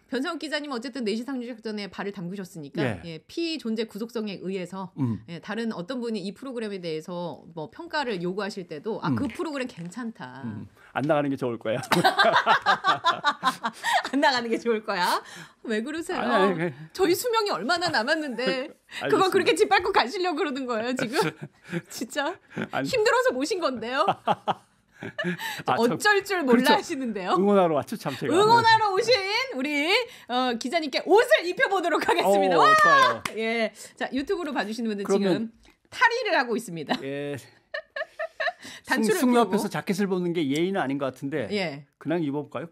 변상욱 기자님 어쨌든 4시 상륙작전에 발을 담그셨으니까 예, 피 존재 구속성에 의해서 예, 다른 어떤 분이 이 프로그램에 대해서 뭐 평가를 요구하실 때도 그 프로그램 괜찮다. 안 나가는 게 좋을 거야. 안 나가는 게 좋을 거야. 왜 그러세요? 아니. 저희 수명이 얼마나 남았는데 그거 그렇게 짓밟고 가시려고 그러는 거예요 지금? 진짜 힘들어서 모신 건데요. 어쩔 줄 몰라 그렇죠. 하시는데요. 응원하러 왔죠, 참 제가. 응원하러 오신 우리 기자님께 옷을 입혀보도록 하겠습니다. 와! 좋아요. 예, 자 유튜브로 봐주시는 분들 지금 탈의를 하고 있습니다. 예. 승려 앞에서 자켓을 벗는 게 예의는 아닌 것 같은데 그냥 입어볼까요?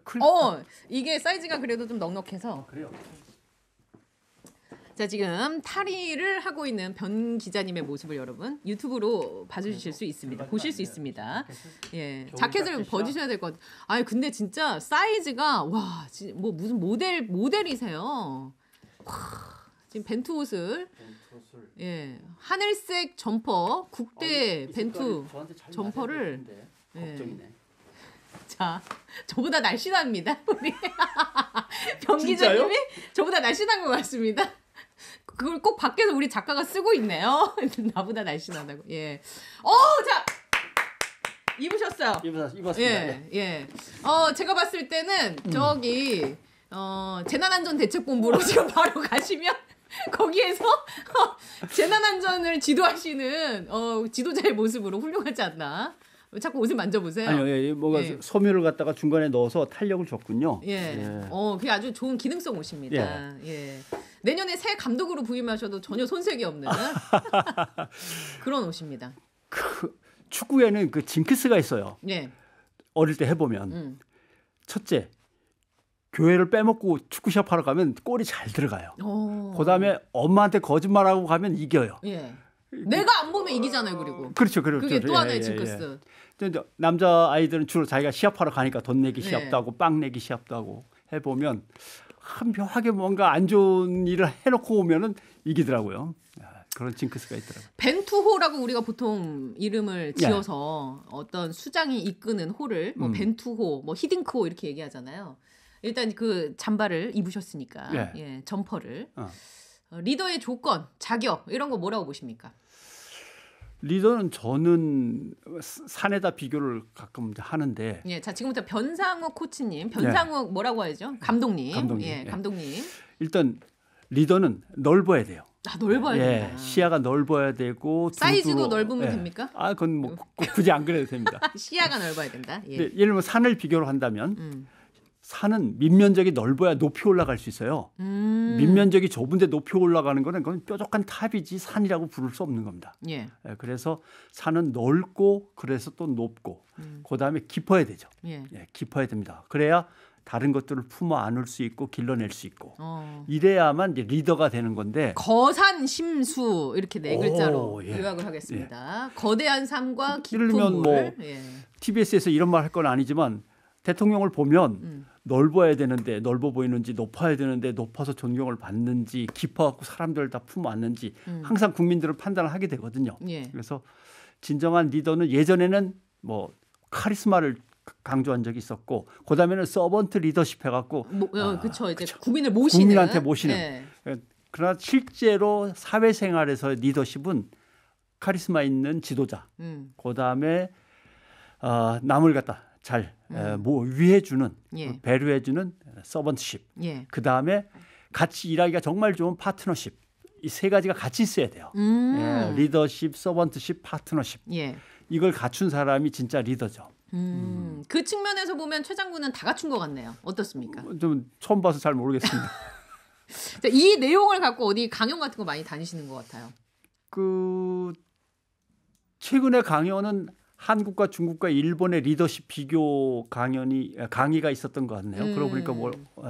이게 사이즈가 그래도 좀 넉넉해서. 그래요. 자 지금 탈의를 하고 있는 변 기자님의 모습을 여러분 유튜브로 봐주실 수 있습니다. 보실 수 있습니다. 예, 자켓을 벗으셔야 될 것 같아요. 아니 근데 진짜 사이즈가 와, 뭐 무슨 모델이세요. 와, 지금 벤투 옷을 하늘색 점퍼 국대 벤투 점퍼를 걱정이네. 자, 저보다 날씬합니다. 우리 변 기자님이 저보다 날씬한 것 같습니다. 그걸 꼭 밖에서 우리 작가가 쓰고 있네요. 나보다 날씬하다고. 예. 자 입으셨어요. 입었습니다. 예. 제가 봤을 때는 저기 재난안전대책본부로 지금 바로 가시면 거기에서 재난안전을 지도하시는 지도자의 모습으로 훌륭하지 않나. 자꾸 옷을 만져보세요. 아니요, 뭐가 섬유를 갖다가 중간에 넣어서 탄력을 줬군요. 그게 아주 좋은 기능성 옷입니다. 내년에 새 감독으로 부임하셔도 전혀 손색이 없는 그런 옷입니다. 축구에는 그 징크스가 있어요. 어릴 때 해보면 첫째, 교회를 빼먹고 축구 시합하러 가면 골이 잘 들어가요. 그다음에 엄마한테 거짓말하고 가면 이겨요. 내가 안 보면 이기잖아요. 그리고 그렇죠. 그게 또 하나의 징크스. 남자 아이들은 주로 자기가 시합하러 가니까 돈 내기 시합도 하고 빵 내기 시합도 하고 해보면 묘하게 뭔가 안 좋은 일을 해놓고 오면은 이기더라고요. 그런 징크스가 있더라고요. 벤투호라고 우리가 보통 이름을 지어서 어떤 수장이 이끄는 호를 뭐 벤투호, 뭐 히딩크호 이렇게 얘기하잖아요. 일단 그 잠바를 입으셨으니까 점퍼를 리더의 조건, 자격 이런 거 뭐라고 보십니까? 리더는 저는 산에다 비교를 가끔 하는데. 자 지금부터 변상욱 코치님, 변상욱 뭐라고 하죠? 감독님. 감독님. 일단 리더는 넓어야 돼요. 넓어야 된다. 시야가 넓어야 되고 사이즈도 넓으면 됩니까? 그건 뭐 굳이 안 그래도 됩니다. 시야가 넓어야 된다. 예를 들면 산을 비교를 한다면 산은 밑면적이 넓어야 높이 올라갈 수 있어요. 밑면적이 좁은데 높이 올라가는 거는 그건 뾰족한 탑이지 산이라고 부를 수 없는 겁니다. 그래서 산은 넓고 그래서 또 높고 그다음에 깊어야 되죠. 깊어야 됩니다. 그래야 다른 것들을 품어 안을 수 있고 길러낼 수 있고 이래야만 이제 리더가 되는 건데. 거산심수 이렇게 네 글자로 요약을 하겠습니다. 거대한 삶과 깊은 물. 예를 들면 뭐 TBS에서 이런 말 할 건 아니지만 대통령을 보면 넓어야 되는데 넓어 보이는지 높아야 되는데 높아서 존경을 받는지 깊어갖고 사람들 다 품어 안는지 항상 국민들을 판단을 하게 되거든요. 그래서 진정한 리더는 예전에는 뭐 카리스마를 강조한 적이 있었고 그다음에는 서번트 리더십 해갖고 그렇죠. 이제 국민을 모시는 국민한테 모시는. 그러나 실제로 사회생활에서 리더십은 카리스마 있는 지도자. 그다음에 남을 갖다 잘 위해주는 배려해주는 서번트십. 그다음에 같이 일하기가 정말 좋은 파트너십. 이 세 가지가 같이 있어야 돼요. 리더십, 서번트십, 파트너십. 이걸 갖춘 사람이 진짜 리더죠. 그 측면에서 보면 최 장군은 다 갖춘 것 같네요. 어떻습니까? 좀 처음 봐서 잘 모르겠습니다. 자, 이 내용을 갖고 어디 강연 같은 거 많이 다니시는 것 같아요. 최근에 강연은 한국과 중국과 일본의 리더십 비교 강의가 있었던 것 같네요. 그러고 보니까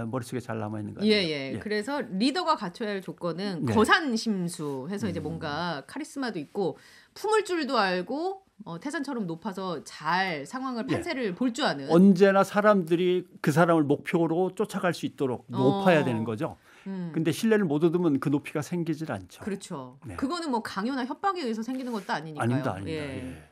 머릿속에 잘 남아 있는 것 같아요. 예. 그래서 리더가 갖춰야 할 조건은 거산심수 해서 이제 뭔가 카리스마도 있고 품을 줄도 알고 태산처럼 높아서 잘 상황을 판세를 볼 줄 아는. 언제나 사람들이 그 사람을 목표로 쫓아갈 수 있도록 높아야 되는 거죠. 근데 신뢰를 못 얻으면 그 높이가 생기질 않죠. 그렇죠. 그거는 뭐 강요나 협박에 의해서 생기는 것도 아니니까요. 아닙니다. 예.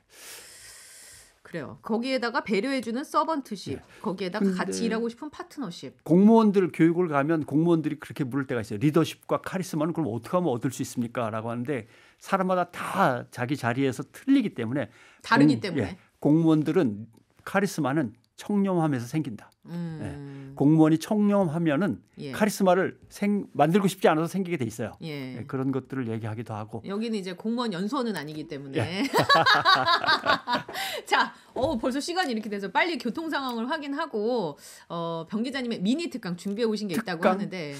그래요. 거기에다가 배려해주는 서번트십, 거기에다가 같이 일하고 싶은 파트너십. 공무원들 교육을 가면 공무원들이 그렇게 물을 때가 있어요. 리더십과 카리스마는 그럼 어떻게 하면 얻을 수 있습니까? 라고 하는데 사람마다 다 자기 자리에서 틀리기 때문에 다르기 때문에 공무원들은 카리스마는 청렴함에서 생긴다. 공무원이 청렴하면은 카리스마를 만들고 싶지 않아서 생기게 돼 있어요. 그런 것들을 얘기하기도 하고. 여기는 이제 공무원 연수원은 아니기 때문에. 자, 벌써 시간이 이렇게 돼서 빨리 교통 상황을 확인하고 병 기자님의 미니 특강 준비해 오신 게 있다고 하는데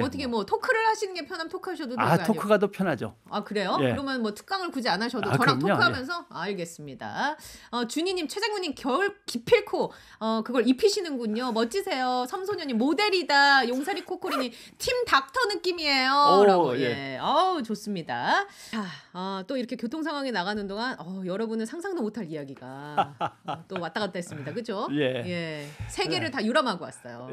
어떻게 뭐 토크를 하시는 게 편하면 토크하셔도 되고 토크가 더 편하죠. 아 그래요? 그러면 뭐 특강을 굳이 안 하셔도 저랑 그럼요. 토크하면서 알겠습니다. 준희님, 최장군님 겨울 기필코 그걸 입히시는군요. 멋지세요. 섬소년님 모델이다. 용사리 코코리님 팀 닥터 느낌이에요. 라고. 좋습니다. 자, 또 이렇게 교통 상황이 나가는 동안 여러분은 상상도 못할 이야기가 또 왔다 갔다 했습니다. 그죠? 세계를 다 유람하고 왔어요.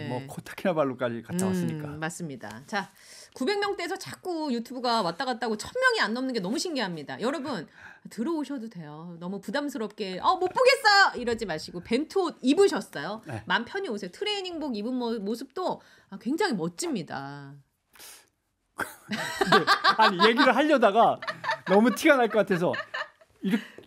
뭐 코타키나발루까지 갔다 왔으니까. 맞습니다. 자, 900명대에서 자꾸 유튜브가 왔다 갔다 하고 1000명이 안 넘는 게 너무 신기합니다. 여러분 들어오셔도 돼요. 너무 부담스럽게 못 보겠어요 이러지 마시고 벤트 옷 입으셨어요. 맘 편히 오세요. 트레이닝복 입은 모습도 굉장히 멋집니다. 아니 얘기를 하려다가 너무 티가 날 것 같아서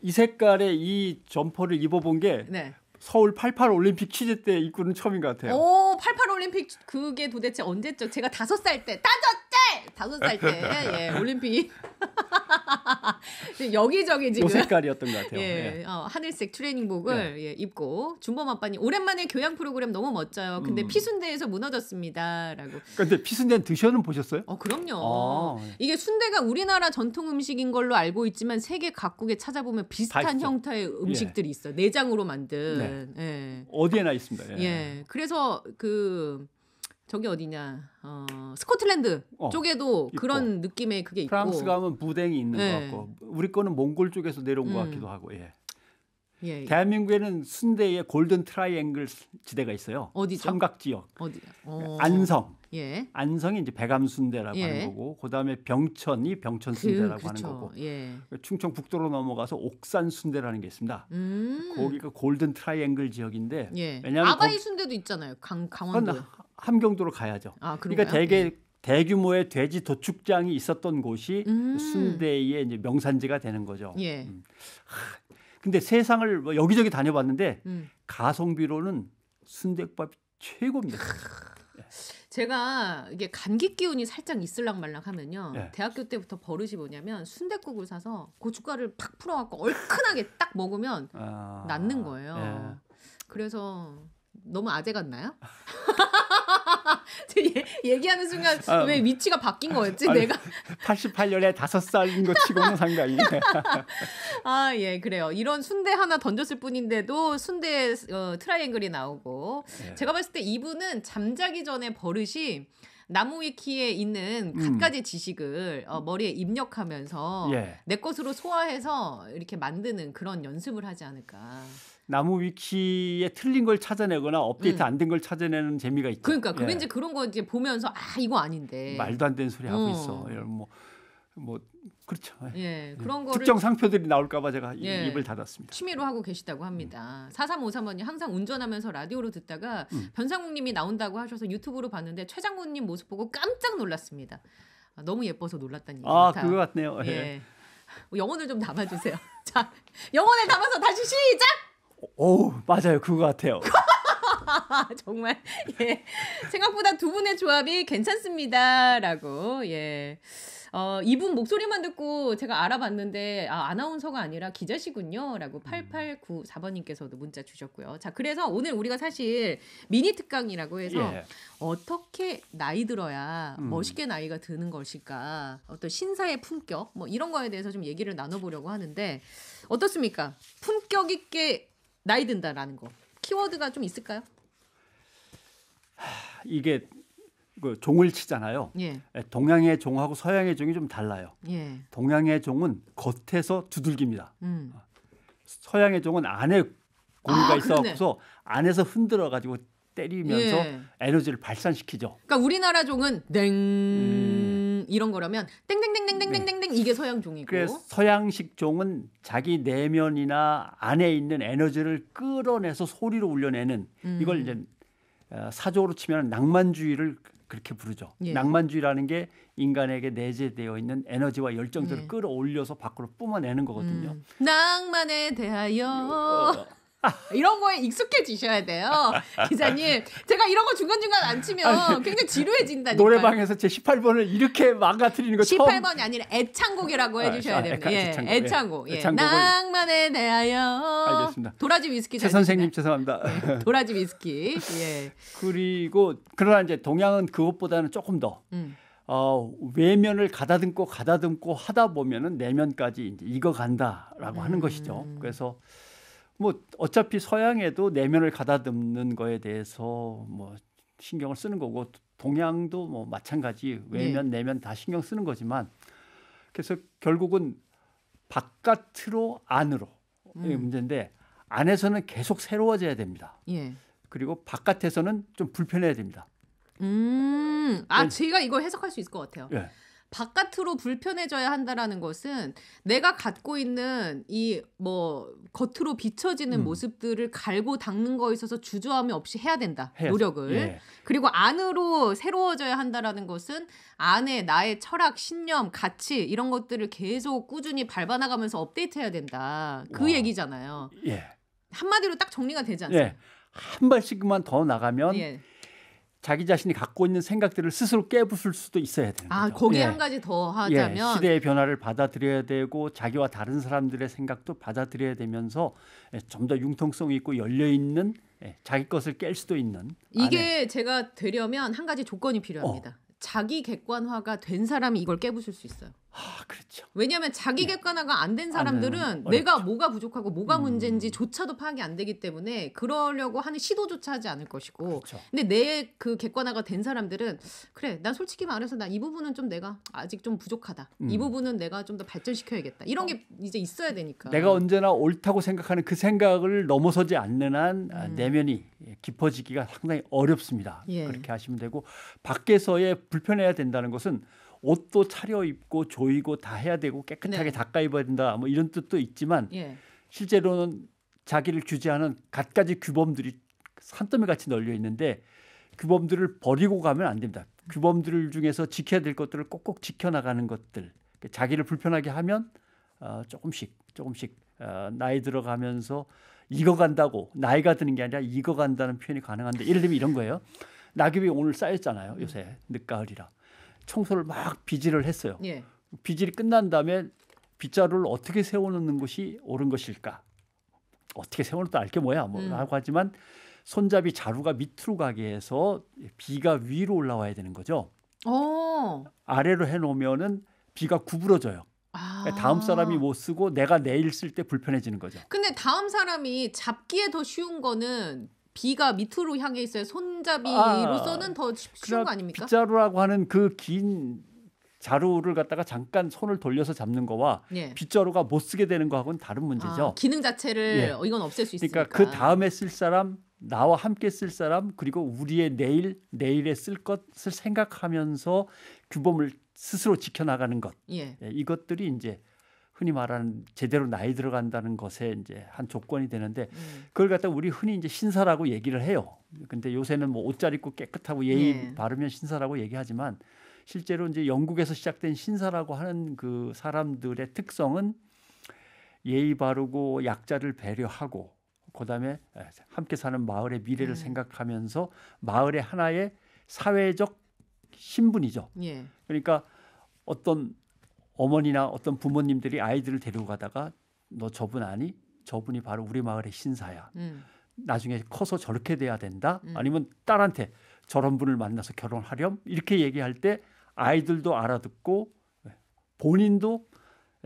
이 색깔의 이 점퍼를 입어본 게 서울 88 올림픽 취재 때 입고는 처음인 것 같아요. 88 올림픽 그게 도대체 언제죠? 제가 5살 때, 5살 때 올림픽 여기저기 지금 이 색깔이었던 것 같아요. 하늘색 트레이닝복을 입고 준범아빠님 오랜만에 교양 프로그램 너무 멋져요. 근데 피순대에서 무너졌습니다라고. 근데 피순대는 드셔는 보셨어요? 그럼요. 이게 순대가 우리나라 전통 음식인 걸로 알고 있지만 세계 각국에 찾아보면 비슷한 형태의 음식들이 있어요. 내장으로 만든. 어디에나 있습니다. 그래서 저기 어디냐 스코틀랜드 쪽에도 있고. 그런 느낌의 그게 있고 프랑스 가면 부댕이 있는 것 같고 우리 거는 몽골 쪽에서 내려온 것 같기도 하고 대한민국에는 순대의 골든 트라이앵글 지대가 있어요. 어디죠? 삼각 지역. 어디요? 안성. 안성이 이제 배감 순대라고 하는 거고, 그다음에 병천이 병천 순대라고 하는 거고, 충청북도로 넘어가서 옥산 순대라는 게 있습니다. 거기가 골든 트라이앵글 지역인데, 왜냐하면 아바이 순대도 있잖아요. 강원도. 함경도로 가야죠. 그러니까 대규모의 돼지 도축장이 있었던 곳이 순대의 이제 명산지가 되는 거죠. 근데 세상을 여기저기 다녀봤는데 가성비로는 순댓밥이 최고입니다. 제가 이게 감기 기운이 살짝 있을랑말랑 하면요. 대학교 때부터 버릇이 뭐냐면 순댓국을 사서 고춧가루를 팍 풀어갖고 얼큰하게 딱 먹으면 낫는 거예요. 그래서 너무 아재 같나요? 얘기하는 순간 왜 위치가 바뀐 거였지? 내가 88년에 5살인 것 치고는 상당히. 그래요. 이런 순대 하나 던졌을 뿐인데도 순대 트라이앵글이 나오고 제가 봤을 때 이분은 잠자기 전에 버릇이 나무위키에 있는 갖가지 지식을 머리에 입력하면서 내 것으로 소화해서 이렇게 만드는 그런 연습을 하지 않을까. 나무위키에 틀린 걸 찾아내거나 업데이트 안 된 걸 찾아내는 재미가 있죠. 그러니까 왠지 그런 거 이제 보면서 이거 아닌데 말도 안 되는 소리 하고 있어. 뭐 그렇죠. 그런 거를 특정 상표들이 나올까봐 제가 입을 닫았습니다. 취미로 하고 계시다고 합니다. 4353번님 항상 운전하면서 라디오로 듣다가 변상욱님이 나온다고 하셔서 유튜브로 봤는데 최장군님 모습 보고 깜짝 놀랐습니다. 너무 예뻐서 놀랐다는 얘기 같아요. 그거 같네요. 영혼을 좀 담아주세요. 자, 영혼을 담아서 다시 시작. 맞아요. 그거 같아요. 정말 생각보다 두 분의 조합이 괜찮습니다라고. 이분 목소리만 듣고 제가 알아봤는데 아나운서가 아니라 기자시군요. 라고 8894번님께서도 문자 주셨고요. 자, 그래서 오늘 우리가 사실 미니 특강이라고 해서 예. 어떻게 나이 들어야 멋있게 나이가 드는 것일까? 어떤 신사의 품격 뭐 이런 거에 대해서 좀 얘기를 나눠보려고 하는데 어떻습니까? 품격 있게 나이 든다라는 거. 키워드가 좀 있을까요? 이게 그 종을 치잖아요. 예. 동양의 종하고 서양의 종이 좀 달라요. 예. 동양의 종은 겉에서 두들깁니다. 서양의 종은 안에 고리가 있어서 안에서 흔들어 가지고 때리면서 예. 에너지를 발산시키죠. 그러니까 우리나라 종은 땡 이런 거라면 땡땡땡땡땡땡땡 이게 서양 종이고. 그래서 서양식 종은 자기 내면이나 안에 있는 에너지를 끌어내서 소리로 울려내는 이걸 이제 사적으로 치면 낭만주의를 그렇게 부르죠. 예. 낭만주의라는 게 인간에게 내재되어 있는 에너지와 열정들을 예. 끌어올려서 밖으로 뿜어내는 거거든요. 낭만에 대하여 이런 거에 익숙해지셔야 돼요. 기자님, 제가 이런 거 중간중간 안 치면 굉장히 지루해진다니까요. 노래방에서 제 18번을 이렇게 망가뜨리는 거 처음. 18번이 아니라 애창곡이라고 해주셔야 됩니다. 애창곡. 예. 애창곡을- 낭만에 대하여. 알겠습니다. 도라지 위스키 최 잘 선생님 드시나요? 죄송합니다. 도라지 위스키. 예. 그리고 그러나 이제 동양은 그것보다는 조금 더 외면을 가다듬고 하다 보면은 내면까지 이제 익어간다라고 하는 것이죠. 그래서 뭐 어차피 서양에도 내면을 가다듬는 거에 대해서 뭐 신경을 쓰는 거고 동양도 뭐 마찬가지 외면 내면 다 신경 쓰는 거지만 그래서 결국은 바깥으로 안으로 이 문제인데 안에서는 계속 새로워져야 됩니다. 예. 그리고 바깥에서는 좀 불편해야 됩니다. 제가 이걸 해석할 수 있을 것 같아요. 예. 바깥으로 불편해져야 한다라는 것은 내가 갖고 있는 이 뭐 겉으로 비춰지는 모습들을 갈고 닦는 거에 있어서 주저함이 없이 해야 된다. 해야죠. 노력을. 예. 그리고 안으로 새로워져야 한다라는 것은 안에 나의 철학, 신념, 가치 이런 것들을 계속 꾸준히 밟아나가면서 업데이트해야 된다. 그 얘기잖아요. 예. 한마디로 딱 정리가 되지 않습니까? 예. 한 발씩만 더 나가면 예. 자기 자신이 갖고 있는 생각들을 스스로 깨부술 수도 있어야 되는 거죠. 거기에 예. 한 가지 더 하자면 시대의 변화를 받아들여야 되고 자기와 다른 사람들의 생각도 받아들여야 되면서 좀 더 융통성 있고 열려 있는 자기 것을 깰 수도 있는 이게 제가 되려면 한 가지 조건이 필요합니다. 자기 객관화가 된 사람이 이걸 깨부술 수 있어요. 그렇죠. 왜냐하면 자기 객관화가 안 된 사람들은 내가 뭐가 부족하고 뭐가 문제인지조차도 파악이 안 되기 때문에 그러려고 하는 시도조차 하지 않을 것이고 그렇죠. 근데 내 그 객관화가 된 사람들은 그래 난 솔직히 말해서 나 이 부분은 좀 내가 아직 좀 부족하다. 이 부분은 내가 좀 더 발전시켜야겠다. 이런 게 이제 있어야 되니까. 내가 언제나 옳다고 생각하는 그 생각을 넘어서지 않는 한 내면이 깊어지기가 상당히 어렵습니다. 예. 그렇게 하시면 되고 밖에서의 불편해야 된다는 것은 옷도 차려입고 조이고 다 해야 되고 깨끗하게 네. 닦아 입어야 된다. 뭐 이런 뜻도 있지만 예. 실제로는 자기를 규제하는 갖가지 규범들이 산더미 같이 널려 있는데 규범들을 버리고 가면 안 됩니다. 규범들 중에서 지켜야 될 것들을 꼭꼭 지켜나가는 것들. 자기를 불편하게 하면 조금씩 나이 들어가면서 익어간다고 나이가 드는 게 아니라 익어간다는 표현이 가능한데 예를 들면 이런 거예요. 낙엽이 오늘 쌓였잖아요. 요새 늦가을이라. 청소를 막 비질을 했어요. 예. 비질이 끝난 다음에 빗자루를 어떻게 세워놓는 것이 옳은 것일까? 어떻게 세워놓도 알게 뭐야? 라고 하지만 손잡이 자루가 밑으로 가게 해서 비가 위로 올라와야 되는 거죠. 아래로 해놓으면은 비가 구부러져요. 다음 사람이 못 쓰고 내가 내일 쓸 때 불편해지는 거죠. 근데 다음 사람이 잡기에 더 쉬운 거는 비가 밑으로 향해 있어야 손잡이로서는 더 쉬운 거 아닙니까? 빗자루라고 하는 그 긴 자루를 갖다가 잠깐 손을 돌려서 잡는 거와 예. 빗자루가 못 쓰게 되는 거하고는 다른 문제죠. 기능 자체를 이건 없앨 수 있으니까. 그러니까 그 다음에 쓸 사람, 나와 함께 쓸 사람, 그리고 우리의 내일에 쓸 것을 생각하면서 규범을 스스로 지켜나가는 것. 예. 이것들이 이제 흔히 말하는 제대로 나이 들어간다는 것에 이제 한 조건이 되는데 그걸 갖다 우리 흔히 이제 신사라고 얘기를 해요. 근데 요새는 뭐 옷 잘 입고 깨끗하고 예의 바르면 신사라고 얘기하지만 실제로 이제 영국에서 시작된 신사라고 하는 그 사람들의 특성은 예의 바르고 약자를 배려하고 그다음에 함께 사는 마을의 미래를 생각하면서 마을의 하나의 사회적 신분이죠. 예. 그러니까 어떤 어머니나 어떤 부모님들이 아이들을 데리고 가다가 너 저분 아니? 저분이 바로 우리 마을의 신사야. 나중에 커서 저렇게 돼야 된다. 아니면 딸한테 저런 분을 만나서 결혼하렴 이렇게 얘기할 때 아이들도 알아듣고 본인도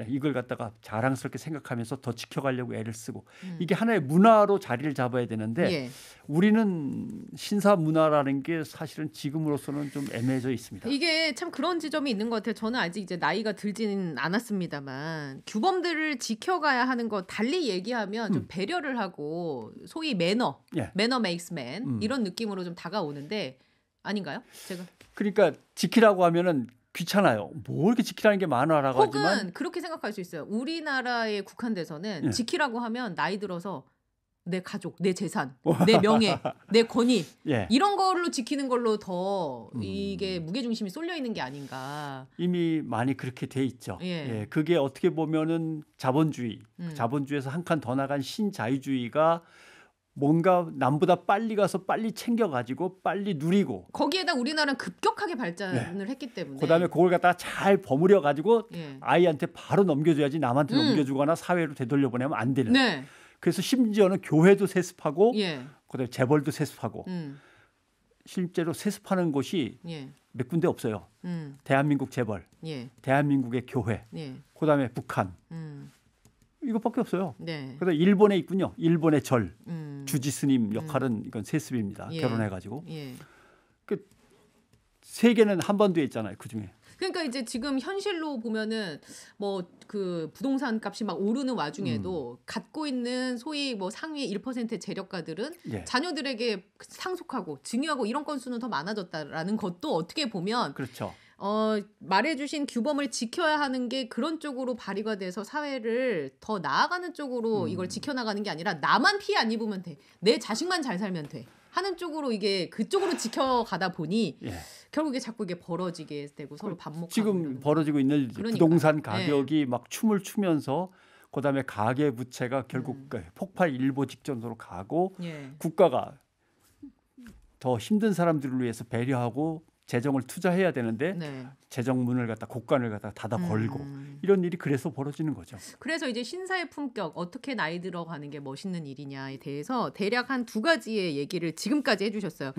이걸 갖다가 자랑스럽게 생각하면서 더 지켜가려고 애를 쓰고 이게 하나의 문화로 자리를 잡아야 되는데 예. 우리는 신사 문화라는 게 사실은 지금으로서는 좀 애매해져 있습니다. 이게 참 그런 지점이 있는 것 같아요. 저는 아직 이제 나이가 들지는 않았습니다만 규범들을 지켜가야 하는 거 달리 얘기하면 좀 배려를 하고 소위 매너, 예. 매너 메이크스 맨 이런 느낌으로 좀 다가오는데 아닌가요? 제가 그러니까 지키라고 하면은 귀찮아요. 뭐 이렇게 지키라는 게 많아라고 하지만 혹은 그렇게 생각할 수 있어요. 우리나라에 국한돼서는 예. 지키라고 하면 나이 들어서 내 가족, 내 재산, 내 명예, 내 권위 예. 이런 걸로 지키는 걸로 더 이게 무게중심이 쏠려 있는 게 아닌가. 이미 많이 그렇게 돼 있죠. 예. 예. 그게 어떻게 보면은 자본주의, 자본주의에서 한 칸 더 나간 신자유주의가 뭔가 남보다 빨리 가서 빨리 챙겨가지고 빨리 누리고 거기에다 우리나라는 급격하게 발전을 네. 했기 때문에 그다음에 그걸 갖다가 잘 버무려가지고 네. 아이한테 바로 넘겨줘야지 남한테 넘겨주거나 사회로 되돌려보내면 안 되는 네. 그래서 심지어는 교회도 세습하고 예. 그다음에 재벌도 세습하고 실제로 세습하는 곳이 예. 몇 군데 없어요. 대한민국 재벌, 예. 대한민국의 교회, 예. 그다음에 북한 이것밖에 없어요. 네. 그래서 일본에 있군요. 일본의 절, 주지 스님 역할은 이건 세습입니다. 예. 결혼해가지고. 예. 그 세계는 한반도에 있잖아요. 그 중에. 그러니까 이제 지금 현실로 보면은 뭐 그 부동산 값이 막 오르는 와중에도 갖고 있는 소위 뭐 상위 1%의 재력가들은 예. 자녀들에게 상속하고 증여하고 이런 건수는 더 많아졌다라는 것도 어떻게 보면 그렇죠. 말해주신 규범을 지켜야 하는 게 그런 쪽으로 발휘가 돼서 사회를 더 나아가는 쪽으로 이걸 지켜나가는 게 아니라 나만 피해 안 입으면 돼. 내 자식만 잘 살면 돼. 하는 쪽으로 이게 그쪽으로 지켜가다 보니 예. 결국에 자꾸 이게 벌어지게 되고 서로 반목하고 지금 벌어지고 있는 일이죠. 부동산 가격이 예. 막 춤을 추면서 그다음에 가계 부채가 결국 폭발 일보 직전으로 가고 예. 국가가 더 힘든 사람들을 위해서 배려하고 재정을 투자해야 되는데 네. 재정 문을 갖다 곳간을 갖다 닫아 걸고 이런 일이 그래서 벌어지는 거죠. 그래서 이제 신사의 품격 어떻게 나이 들어가는 게 멋있는 일이냐에 대해서 대략 한 두 가지의 얘기를 지금까지 해주셨어요.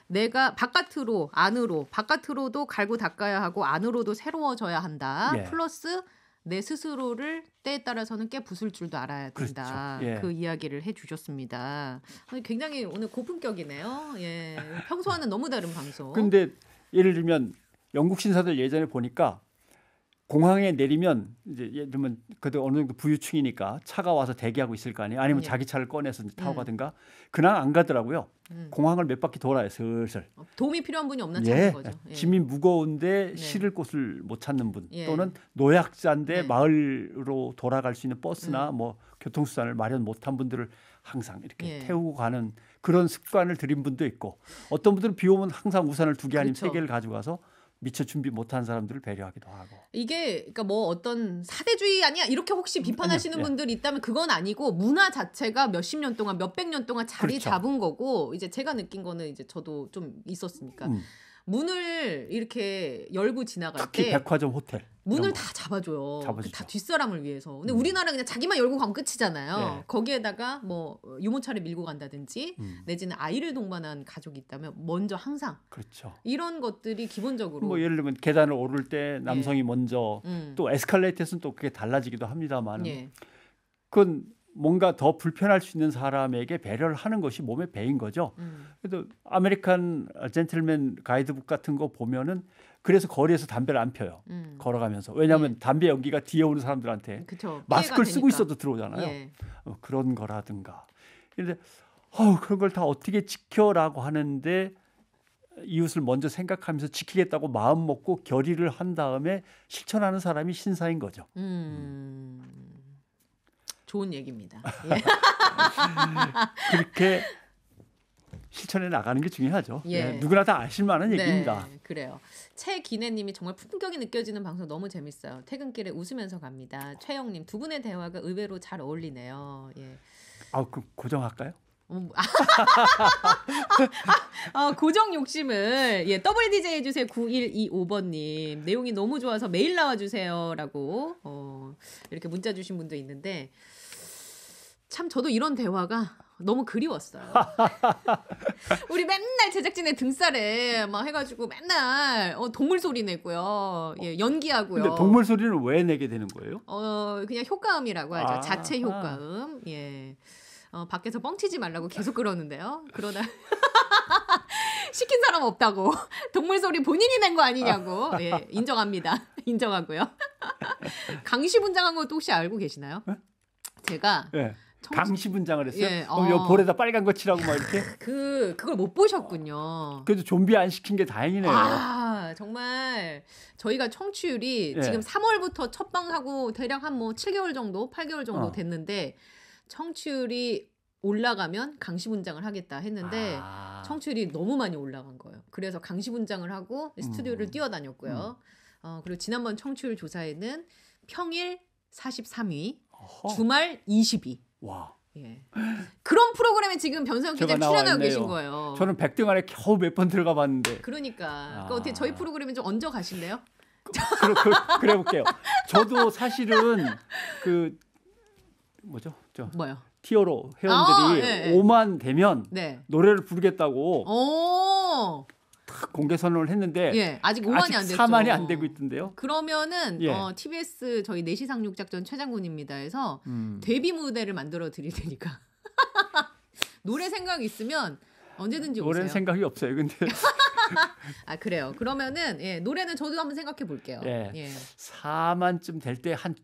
내가 바깥으로 안으로 바깥으로도 갈고 닦아야 하고 안으로도 새로워져야 한다. 예. 플러스 내 스스로를 때에 따라서는 깨부술 줄도 알아야 된다. 그렇죠. 예. 그 이야기를 해주셨습니다. 굉장히 오늘 고품격이네요. 예. 평소와는 너무 다른 방송. 근데 예를 들면 영국 신사들 예전에 보니까 공항에 내리면 이제 예를 들면 그래도 어느 정도 부유층이니까 차가 와서 대기하고 있을 거 아니에요. 아니면 자기 차를 꺼내서 타고 가든가. 그냥 안 가더라고요. 공항을 몇 바퀴 돌아요. 슬슬. 도움이 필요한 분이 없나 찾는 거죠. 예. 짐이 무거운데 실을 곳을 못 찾는 분 또는 노약자인데 마을로 돌아갈 수 있는 버스나 뭐 교통수단을 마련 못한 분들을 항상 이렇게 태우고 가는 그런 습관을 들인 분도 있고 어떤 분들은 비 오면 항상 우산을 2개 아니면 3개를 가져가서 미처 준비 못한 사람들을 배려하기도 하고. 이게 그러니까 뭐 어떤 사대주의 아니야 이렇게 혹시 비판하시는 분들이 있다면 그건 아니고 문화 자체가 몇십 년 동안 몇백 년 동안 자리 그렇죠. 잡은 거고 이제 제가 느낀 거는 이제 저도 좀 있었으니까 문을 이렇게 열고 지나갈 특히 때 백화점 호텔 문을 다 잡아줘요. 다 뒷사람을 위해서. 근데 우리나라 그냥 자기만 열고 가면 끝이잖아요. 네. 거기에다가 뭐 유모차를 밀고 간다든지 내지는 아이를 동반한 가족이 있다면 먼저 항상 그렇죠. 이런 것들이 기본적으로 뭐 예를 들면 계단을 오를 때 남성이 먼저 또 에스컬레이터에서는 또 그게 달라지기도 합니다만 그건 뭔가 더 불편할 수 있는 사람에게 배려를 하는 것이 몸에 배인 거죠. 그래도 아메리칸 젠틀맨 가이드북 같은 거 보면은 그래서 거리에서 담배를 안 펴요. 걸어가면서. 왜냐하면 담배 연기가 뒤에 오는 사람들한테 그쵸, 마스크를 쓰고 있어도 들어오잖아요. 그런 거라든가. 그런데 그런 걸 다 어떻게 지켜라고 하는데 이웃을 먼저 생각하면서 지키겠다고 마음 먹고 결의를 한 다음에 실천하는 사람이 신사인 거죠. 좋은 얘기입니다. 그렇게 실천해 나가는 게 중요하죠. 누구나 다 아실 만한 얘기입니다. 그래요. 최기내님이 정말 품격이 느껴지는 방송 너무 재밌어요. 퇴근길에 웃으면서 갑니다. 최영님 두 분의 대화가 의외로 잘 어울리네요. 그럼 고정할까요? 고정 욕심을 더블 DJ 해주세요 9125번님 내용이 너무 좋아서 매일 나와주세요라고 이렇게 문자 주신 분도 있는데 참 저도 이런 대화가 너무 그리웠어요. 우리 맨날 제작진의 등살에 막 해가지고 맨날 동물 소리 내고요, 연기하고요. 근데 동물 소리는 왜 내게 되는 거예요? 그냥 효과음이라고 하죠. 자체 효과음. 밖에서 뻥치지 말라고 계속 그러는데요. 그러다 시킨 사람 없다고 동물 소리 본인이 낸 거 아니냐고. 인정합니다. 인정하고요. 강시 분장한 것도 혹시 알고 계시나요? 제가 강시 분장을 했어요? 요 볼에다 빨간 거 칠하고 막 이렇게? 그걸 못 보셨군요. 그래도 좀비 안 시킨 게 다행이네요. 정말 저희가 청취율이 지금 3월부터 첫 방하고 대략 한 7개월 정도, 8개월 정도 됐는데 청취율이 올라가면 강시 분장을 하겠다 했는데 청취율이 너무 많이 올라간 거예요. 그래서 강시 분장을 하고 스튜디오를 뛰어다녔고요. 그리고 지난번 청취율 조사에는 평일 43위, 주말 20위. 와. 그런 프로그램에 지금 변상욱 기자님 출연하고 계신 거예요. 저는 100등 안에 겨우 몇 번 들어가 봤는데. 그러니까 어떻게 저희 프로그램에 좀 얹어 가실래요? 그래 볼게요. 저도 사실은 뭐요? 티어로 회원들이 5만 되면 노래를 부르겠다고 딱 공개 선언을 했는데 아직 5만이 안 됐죠. 4만이 안 되고 있던데요. 그러면은 TBS 저희 4시 상륙작전 최장군입니다 해서 데뷔 무대를 만들어 드릴 테니까 노래 생각 있으면 언제든지 오세요. 노래는 생각이 없어요. 근데 그래요. 그러면은 노래는 저도 한번 생각해 볼게요. 4만쯤 될 때 한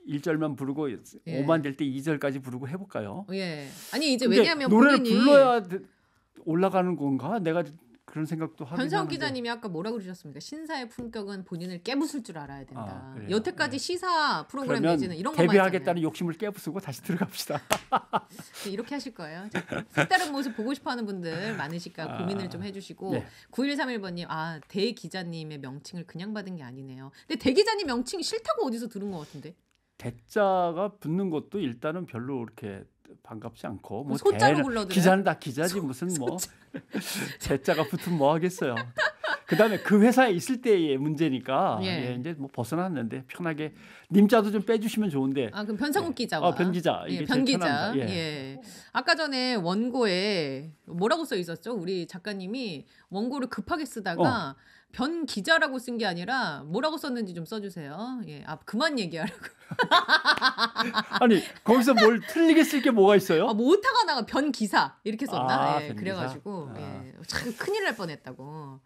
1절만 부르고 5만 될 때 2절까지 부르고 해볼까요? 아니 이제 왜냐하면 노래를 불러야 올라가는 건가? 내가 그런 생각도 하긴 하는데. 변상욱 기자님이 아까 뭐라 그러셨습니까? 신사의 품격은 본인을 깨부술 줄 알아야 된다. 여태까지 시사 프로그램 내지는 이런 것만 데뷔하겠다는 욕심을 깨부수고 다시 들어갑시다. 이렇게 하실 거예요. 색다른 모습 보고 싶어하는 분들 많으실까 고민을 좀 해주시고 9131번님 대 기자님의 명칭을 그냥 받은 게 아니네요. 근데 대 기자님 명칭 싫다고 어디서 들은 것 같은데? 대자가 붙는 것도 일단은 별로 그렇게 반갑지 않고 소자로 불러드려요? 기자는 다 기자지 무슨 대자가 붙으면 뭐 하겠어요. 그다음에 그 회사에 있을 때의 문제니까 이제 벗어났는데 편하게 님자도 좀 빼주시면 좋은데. 그럼 변상욱 기자와 변 기자 변 기자. 아까 전에 원고에 뭐라고 써 있었죠? 우리 작가님이 원고를 급하게 쓰다가 변 기자라고 쓴 게 아니라 뭐라고 썼는지 좀 써주세요. 그만 얘기하라고. 아니 거기서 뭘 틀리게 쓸 게 뭐가 있어요? 오타가 나가 변 기사 이렇게 썼나? 그래가지고 참 큰일 날 뻔했다고.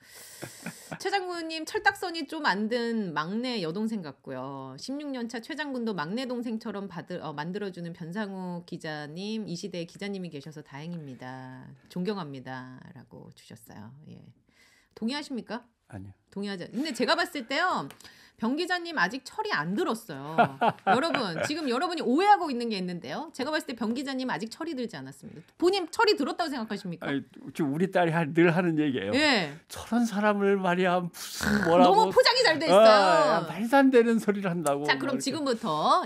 최 장군님 철딱선이 좀 안 든 막내 여동생 같고요. 16년차 최 장군도 막내 동생처럼 만들어주는 변상욱 기자님, 이 시대에 기자님이 계셔서 다행입니다. 존경합니다라고 주셨어요. 동의하십니까? 아니요. 동의하지. 근데 제가 봤을 때요. 변 기자님 아직 철이 안 들었어요. 여러분 지금 여러분이 오해하고 있는 게 있는데요. 제가 봤을 때 변 기자님 아직 철이 들지 않았습니다. 본인 철이 들었다고 생각하십니까? 지금 우리 딸이 늘 하는 얘기예요. 저런 사람을 말이야 무슨 뭐라고 너무 포장이 잘 돼 있어요. 말도 안 되는 소리를 한다고. 자 그럼 지금부터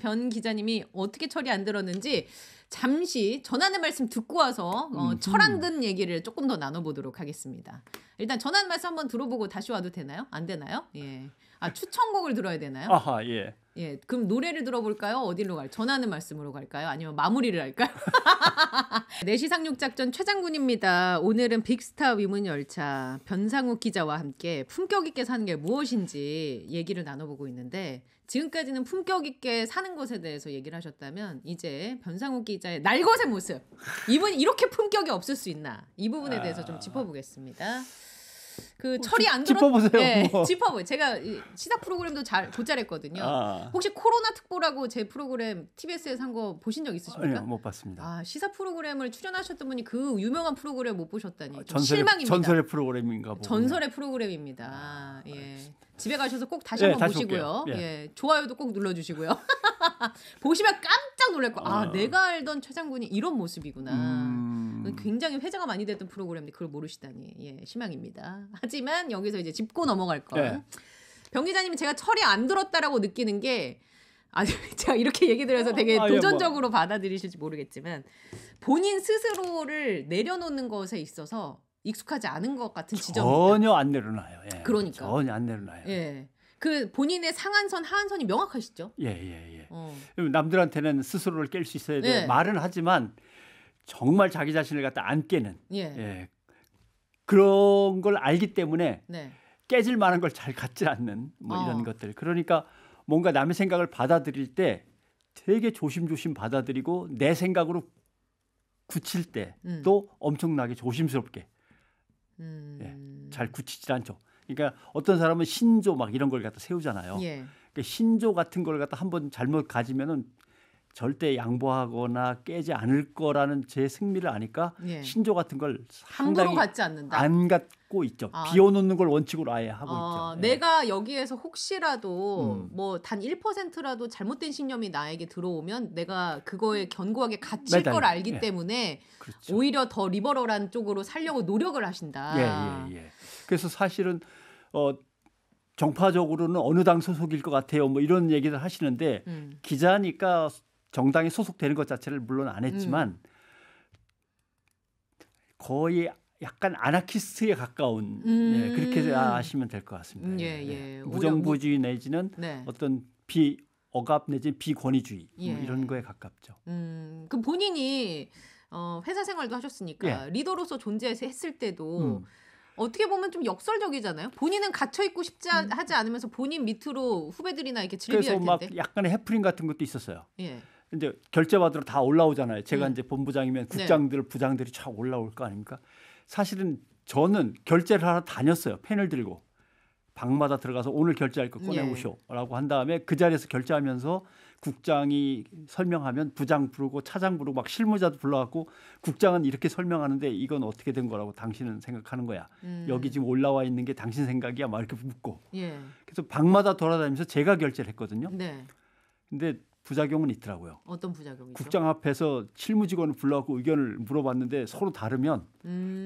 변 기자님이 어떻게 철이 안 들었는지 잠시 전하는 말씀 듣고 와서 철 안 든 얘기를 조금 더 나눠보도록 하겠습니다. 일단 전하는 말씀 한번 들어보고 다시 와도 되나요? 안 되나요? 추천곡을 들어야 되나요? 그럼 노래를 들어볼까요? 어디로 갈까요? 전하는 말씀으로 갈까요? 아니면 마무리를 할까요? 4시 상륙작전 최장군입니다. 오늘은 빅스타 위문 열차 변상욱 기자와 함께 품격 있게 사는 게 무엇인지 얘기를 나눠보고 있는데 지금까지는 품격 있게 사는 것에 대해서 얘기를 하셨다면 이제 변상욱 기자의 날것의 모습 이분이 이렇게 품격이 없을 수 있나 이 부분에 대해서 좀 짚어보겠습니다. 철이 안 들었. 짚어보세요. 짚어보세요. 제가 시사 프로그램도 조잘했거든요. 혹시 코로나 특보라고 제 프로그램 TBS에서 한 거 보신 적 있으십니까? 아니요, 못 봤습니다. 시사 프로그램을 출연하셨던 분이 그 유명한 프로그램 못 보셨다니 실망입니다. 전설의 프로그램인가 보군요. 전설의 프로그램입니다. 집에 가셔서 꼭 다시 한번 보시고요. 좋아요도 꼭 눌러주시고요. 보시면 깜짝 놀랄 거예요. 내가 알던 최 장군이 이런 모습이구나. 굉장히 회자가 많이 됐던 프로그램인데 그걸 모르시다니 실망입니다. 하지만 여기서 이제 짚고 넘어갈 건 변 기자님이 제가 철이 안 들었다라고 느끼는 게 아니 제가 이렇게 얘기 드려서 되게 예, 도전적으로 받아들이실지 모르겠지만 본인 스스로를 내려놓는 것에 있어서 익숙하지 않은 것 같은 지점입니다. 전혀 안 내려놔요. 예. 그러니까. 전혀 안 내려놔요. 예. 그 본인의 상한선 하한선이 명확하시죠? 예. 남들한테는 스스로를 깰 수 있어야 돼요. 말은 하지만 정말 자기 자신을 갖다 안 깨는. 예. 그런 걸 알기 때문에 깨질 만한 걸 잘 갖지 않는 뭐 이런 것들. 그러니까 뭔가 남의 생각을 받아들일 때 되게 조심조심 받아들이고 내 생각으로 굳힐 때 또 엄청나게 조심스럽게 잘 굳히질 않죠. 그러니까 어떤 사람은 신조 막 이런 걸 갖다 세우잖아요. 그러니까 신조 같은 걸 갖다 한번 잘못 가지면은 절대 양보하거나 깨지 않을 거라는 제 승리를 아니까 신조 같은 걸 상당히 갖지 않는다. 안 갖고 있죠. 비워놓는 걸 원칙으로 아예 하고 있죠. 내가 여기에서 혹시라도 뭐 단 1%라도 잘못된 신념이 나에게 들어오면 내가 그거에 견고하게 갇힐 걸 알기 때문에 그렇죠. 오히려 더 리버럴한 쪽으로 살려고 노력을 하신다. 예. 그래서 사실은 정파적으로는 어느 당 소속일 것 같아요. 뭐 이런 얘기를 하시는데 기자니까 정당에 소속되는 것 자체를 물론 안 했지만 거의 약간 아나키스트에 가까운 그렇게 아시면 될 것 같습니다. 무정부주의 내지는 어떤 비억압 내지는 비권위주의 뭐 이런 거에 가깝죠. 그럼 본인이 회사 생활도 하셨으니까 리더로서 존재했을 때도 어떻게 보면 좀 역설적이잖아요. 본인은 갇혀 있고 싶지 하지 않으면서 본인 밑으로 후배들이나 이렇게 질비할 텐데. 그래서 막 약간의 해프닝 같은 것도 있었어요. 이제 결제받으러 다 올라오잖아요. 제가 이제 본부장이면 국장들, 부장들이 쫙 올라올 거 아닙니까? 사실은 저는 결제를 하러 다녔어요. 펜을 들고 방마다 들어가서 오늘 결제할 거 꺼내오쇼라고 한 다음에 그 자리에서 결제하면서 국장이 설명하면 부장 부르고 차장 부르고 막 실무자도 불러갖고 국장은 이렇게 설명하는데 이건 어떻게 된 거라고 당신은 생각하는 거야. 여기 지금 올라와 있는 게 당신 생각이야. 막 이렇게 묻고. 그래서 방마다 돌아다니면서 제가 결제를 했거든요. 근데 부작용은 있더라고요. 어떤 부작용이죠? 국장 앞에서 실무직원을 불러갖고 의견을 물어봤는데 서로 다르면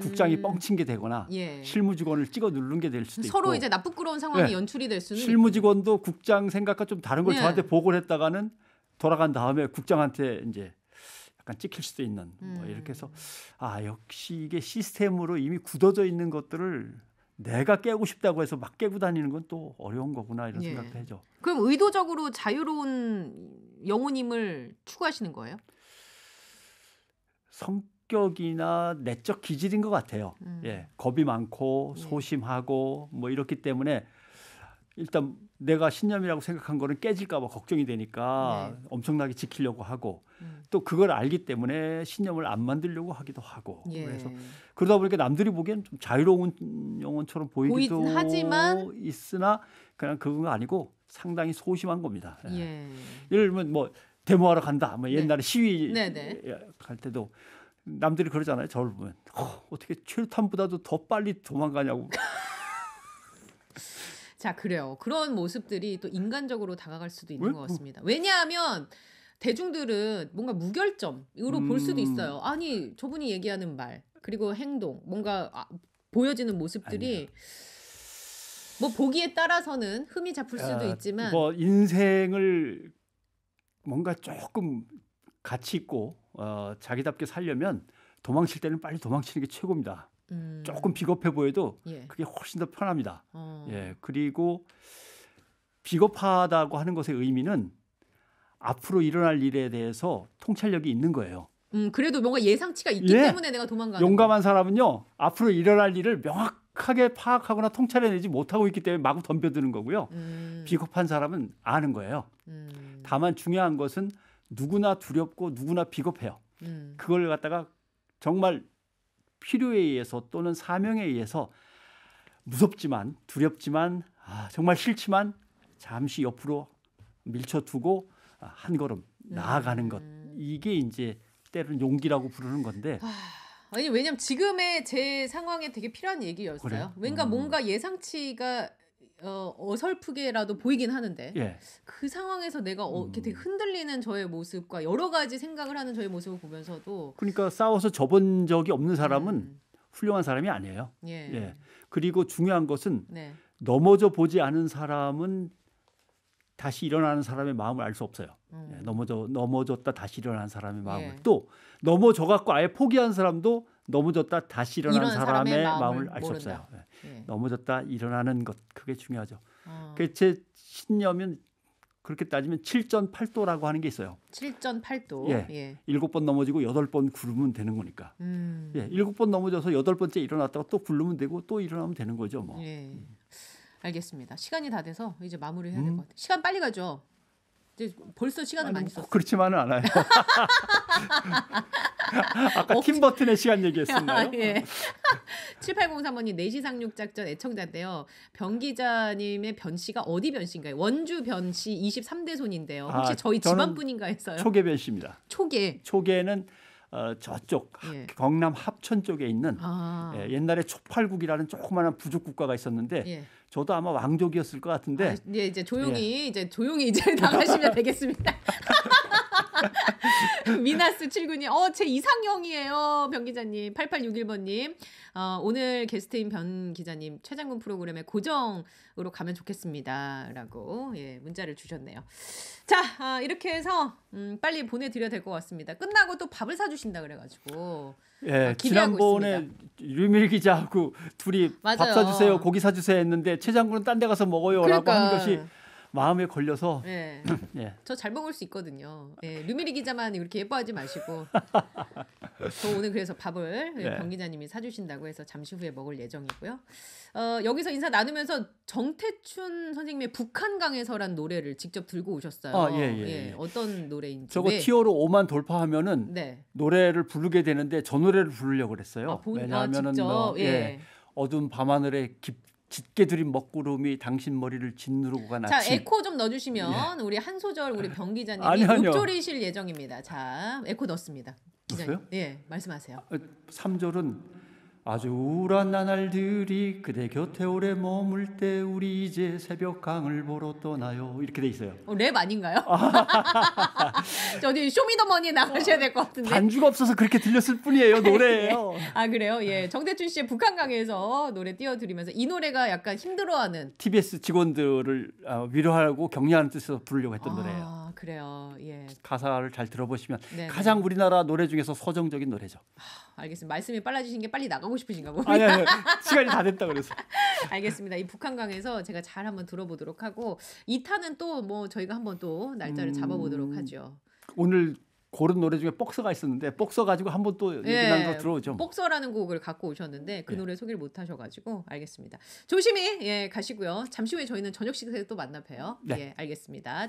국장이 뻥친 게 되거나 실무직원을 찍어 누른 게 될 수도 있고 서로 이제 나쁘끄러운 상황이 연출이 될 수는 실무직원도 국장 생각과 좀 다른 걸 저한테 보고를 했다가는 돌아간 다음에 국장한테 이제 약간 찍힐 수도 있는 뭐 이렇게 해서 역시 이게 시스템으로 이미 굳어져 있는 것들을 내가 깨고 싶다고 해서 막 깨고 다니는 건 또 어려운 거구나 이런 생각도 해죠. 그럼 의도적으로 자유로운 영혼임을 추구하시는 거예요? 성격이나 내적 기질인 것 같아요. 겁이 많고 소심하고 뭐 이렇기 때문에 일단 내가 신념이라고 생각한 거는 깨질까 봐 걱정이 되니까 엄청나게 지키려고 하고 또 그걸 알기 때문에 신념을 안 만들려고 하기도 하고 그래서 그러다 보니까 남들이 보기엔 좀 자유로운 영혼처럼 보이기도 하지만 있으나 그냥 그건 아니고 상당히 소심한 겁니다. 예를 들면 뭐 데모하러 간다. 뭐 옛날에 시위 갈 때도 남들이 그러잖아요. 저를 보면 어떻게 최루탄보다도 더 빨리 도망가냐고. 자, 그래요. 그런 모습들이 또 인간적으로 다가갈 수도 있는 것 같습니다. 왜냐하면 대중들은 뭔가 무결점으로 볼 수도 있어요. 아니, 저분이 얘기하는 말 그리고 행동 뭔가 보여지는 모습들이 뭐 보기에 따라서는 흠이 잡힐 수도 있지만 뭐 인생을 뭔가 조금 가치 있고 자기답게 살려면 도망칠 때는 빨리 도망치는 게 최고입니다. 조금 비겁해 보여도 그게 훨씬 더 편합니다. 그리고 비겁하다고 하는 것의 의미는 앞으로 일어날 일에 대해서 통찰력이 있는 거예요. 그래도 뭔가 예상치가 있기 때문에 내가 도망가는 용감한 사람은요. 앞으로 일어날 일을 명확하게 파악하거나 통찰해내지 못하고 있기 때문에 마구 덤벼드는 거고요. 비겁한 사람은 아는 거예요. 다만 중요한 것은 누구나 두렵고 누구나 비겁해요. 그걸 갖다가 정말 필요에 의해서 또는 사명에 의해서 무섭지만 두렵지만 정말 싫지만 잠시 옆으로 밀쳐두고 한 걸음 나아가는 것. 이게 이제 때로는 용기라고 부르는 건데. 아니 왜냐면 지금의 제 상황에 되게 필요한 얘기였어요. 뭔가 예상치가 어설프게라도 보이긴 하는데 그 상황에서 내가 이렇게 되게 흔들리는 저의 모습과 여러 가지 생각을 하는 저의 모습을 보면서도 그러니까 싸워서 져본 적이 없는 사람은 훌륭한 사람이 아니에요. 그리고 중요한 것은 넘어져 보지 않은 사람은 다시 일어나는 사람의 마음을 알 수 없어요. 예, 넘어졌다 다시 일어나는 사람의 마음을. 예. 또 넘어져 갖고 아예 포기한 사람도 넘어졌다 다시 일어나는 사람의 사람의 마음을 알 수 모른다. 없어요. 예. 예. 넘어졌다 일어나는 것 그게 중요하죠. 제 신념은 그렇게 따지면 7전8도라고 하는 게 있어요. 7전8도. 예. 예. 7번 넘어지고 8번 구르면 되는 거니까. 예. 7번 넘어져서 8번째 일어났다가 또 구르면 되고 또 일어나면 되는 거죠. 뭐. 예. 알겠습니다. 시간이 다 돼서 이제 마무리해야 될 것 같아요. 시간 빨리 가죠. 이제 벌써 시간을 많이 썼어요. 그렇지만은 않아요. 아까 팀버튼의 시간 얘기했었나요? 예. 7803번님 4시 상륙 작전 애청자인데요. 변 기자님의 변 씨가 어디 변 씨인가요? 원주 변 씨 23대 손인데요. 혹시 저희 집안 분인가 했어요? 초계변 씨입니다. 초계는 저쪽 예. 경남 합천 쪽에 있는 예, 옛날에 촉팔국이라는 조그마한 부족 국가가 있었는데 예. 저도 아마 왕족이었을 것 같은데 예, 이제 조용히 이제 나가시면 되겠습니다. 미나스 7군이 제 이상형이에요. 변 기자님. 8861번님. 오늘 게스트인 변 기자님 최장군 프로그램에 고정으로 가면 좋겠습니다라고 예, 문자를 주셨네요. 자, 이렇게 해서 빨리 보내드려야 될 것 같습니다. 끝나고 또 밥을 사주신다 그래가지고 예, 지난번에 류밀 기자하고 둘이 맞아요. 밥 사주세요, 고기 사주세요 했는데 최 장군은 딴 데 가서 먹어요라고 하는 것이 마음에 걸려서 예. 예. 저 잘 먹을 수 있거든요. 예, 류미리 기자만 이렇게 예뻐하지 마시고 저 오늘 그래서 밥을 예. 변 기자님이 사주신다고 해서 잠시 후에 먹을 예정이고요. 여기서 인사 나누면서 정태춘 선생님의 북한강에서란 노래를 직접 들고 오셨어요. 예. 어떤 노래인지. 저거 티어로 5만 돌파하면은 네. 노래를 부르게 되는데 저 노래를 부르려고 그랬어요. 왜냐하면은 직접? 예. 어두운 밤하늘에 짙게 들인 먹구름이 당신 머리를 짓누르고 간 자, 아침. 에코 좀 넣어주시면 우리 한 소절 우리 변 기자님이 아니요. 읊조리실 예정입니다. 자, 에코 넣습니다. 기자님. 넣었어요? 예, 말씀하세요. 3절은 아주 우울한 나날들이 그대 곁에 오래 머물 때 우리 이제 새벽강을 보러 떠나요. 이렇게 돼 있어요. 랩 아닌가요? 저 어디 쇼미더머니에 나가셔야 될 것 같은데. 반주가 없어서 그렇게 들렸을 뿐이에요. 노래예요. 아 그래요? 예, 정대춘 씨의 북한강에서 노래 띄워드리면서 이 노래가 약간 힘들어하는 TBS 직원들을 위로하고 격려하는 뜻에서 부르려고 했던 노래예요. 아 그래요. 예. 가사를 잘 들어보시면 네네. 가장 우리나라 노래 중에서 서정적인 노래죠. 알겠습니다. 말씀이 빨라지신 게 빨리 나가고 싶으신가 봅니다. 아니 시간이 다 됐다 그래서. 알겠습니다. 이 북한강에서 제가 잘 한번 들어보도록 하고 2탄은 또 뭐 저희가 한번 또 날짜를 잡아보도록 하죠. 오늘 고른 노래 중에 복서가 있었는데 복서 가지고 한번 또 얘기 나눠서 들어오죠. 복서라는 곡을 갖고 오셨는데 그 노래 소개를 못 하셔가지고 알겠습니다. 조심히 가시고요. 잠시 후에 저희는 저녁 식사에 또 만나 봬요. 네. 예, 알겠습니다.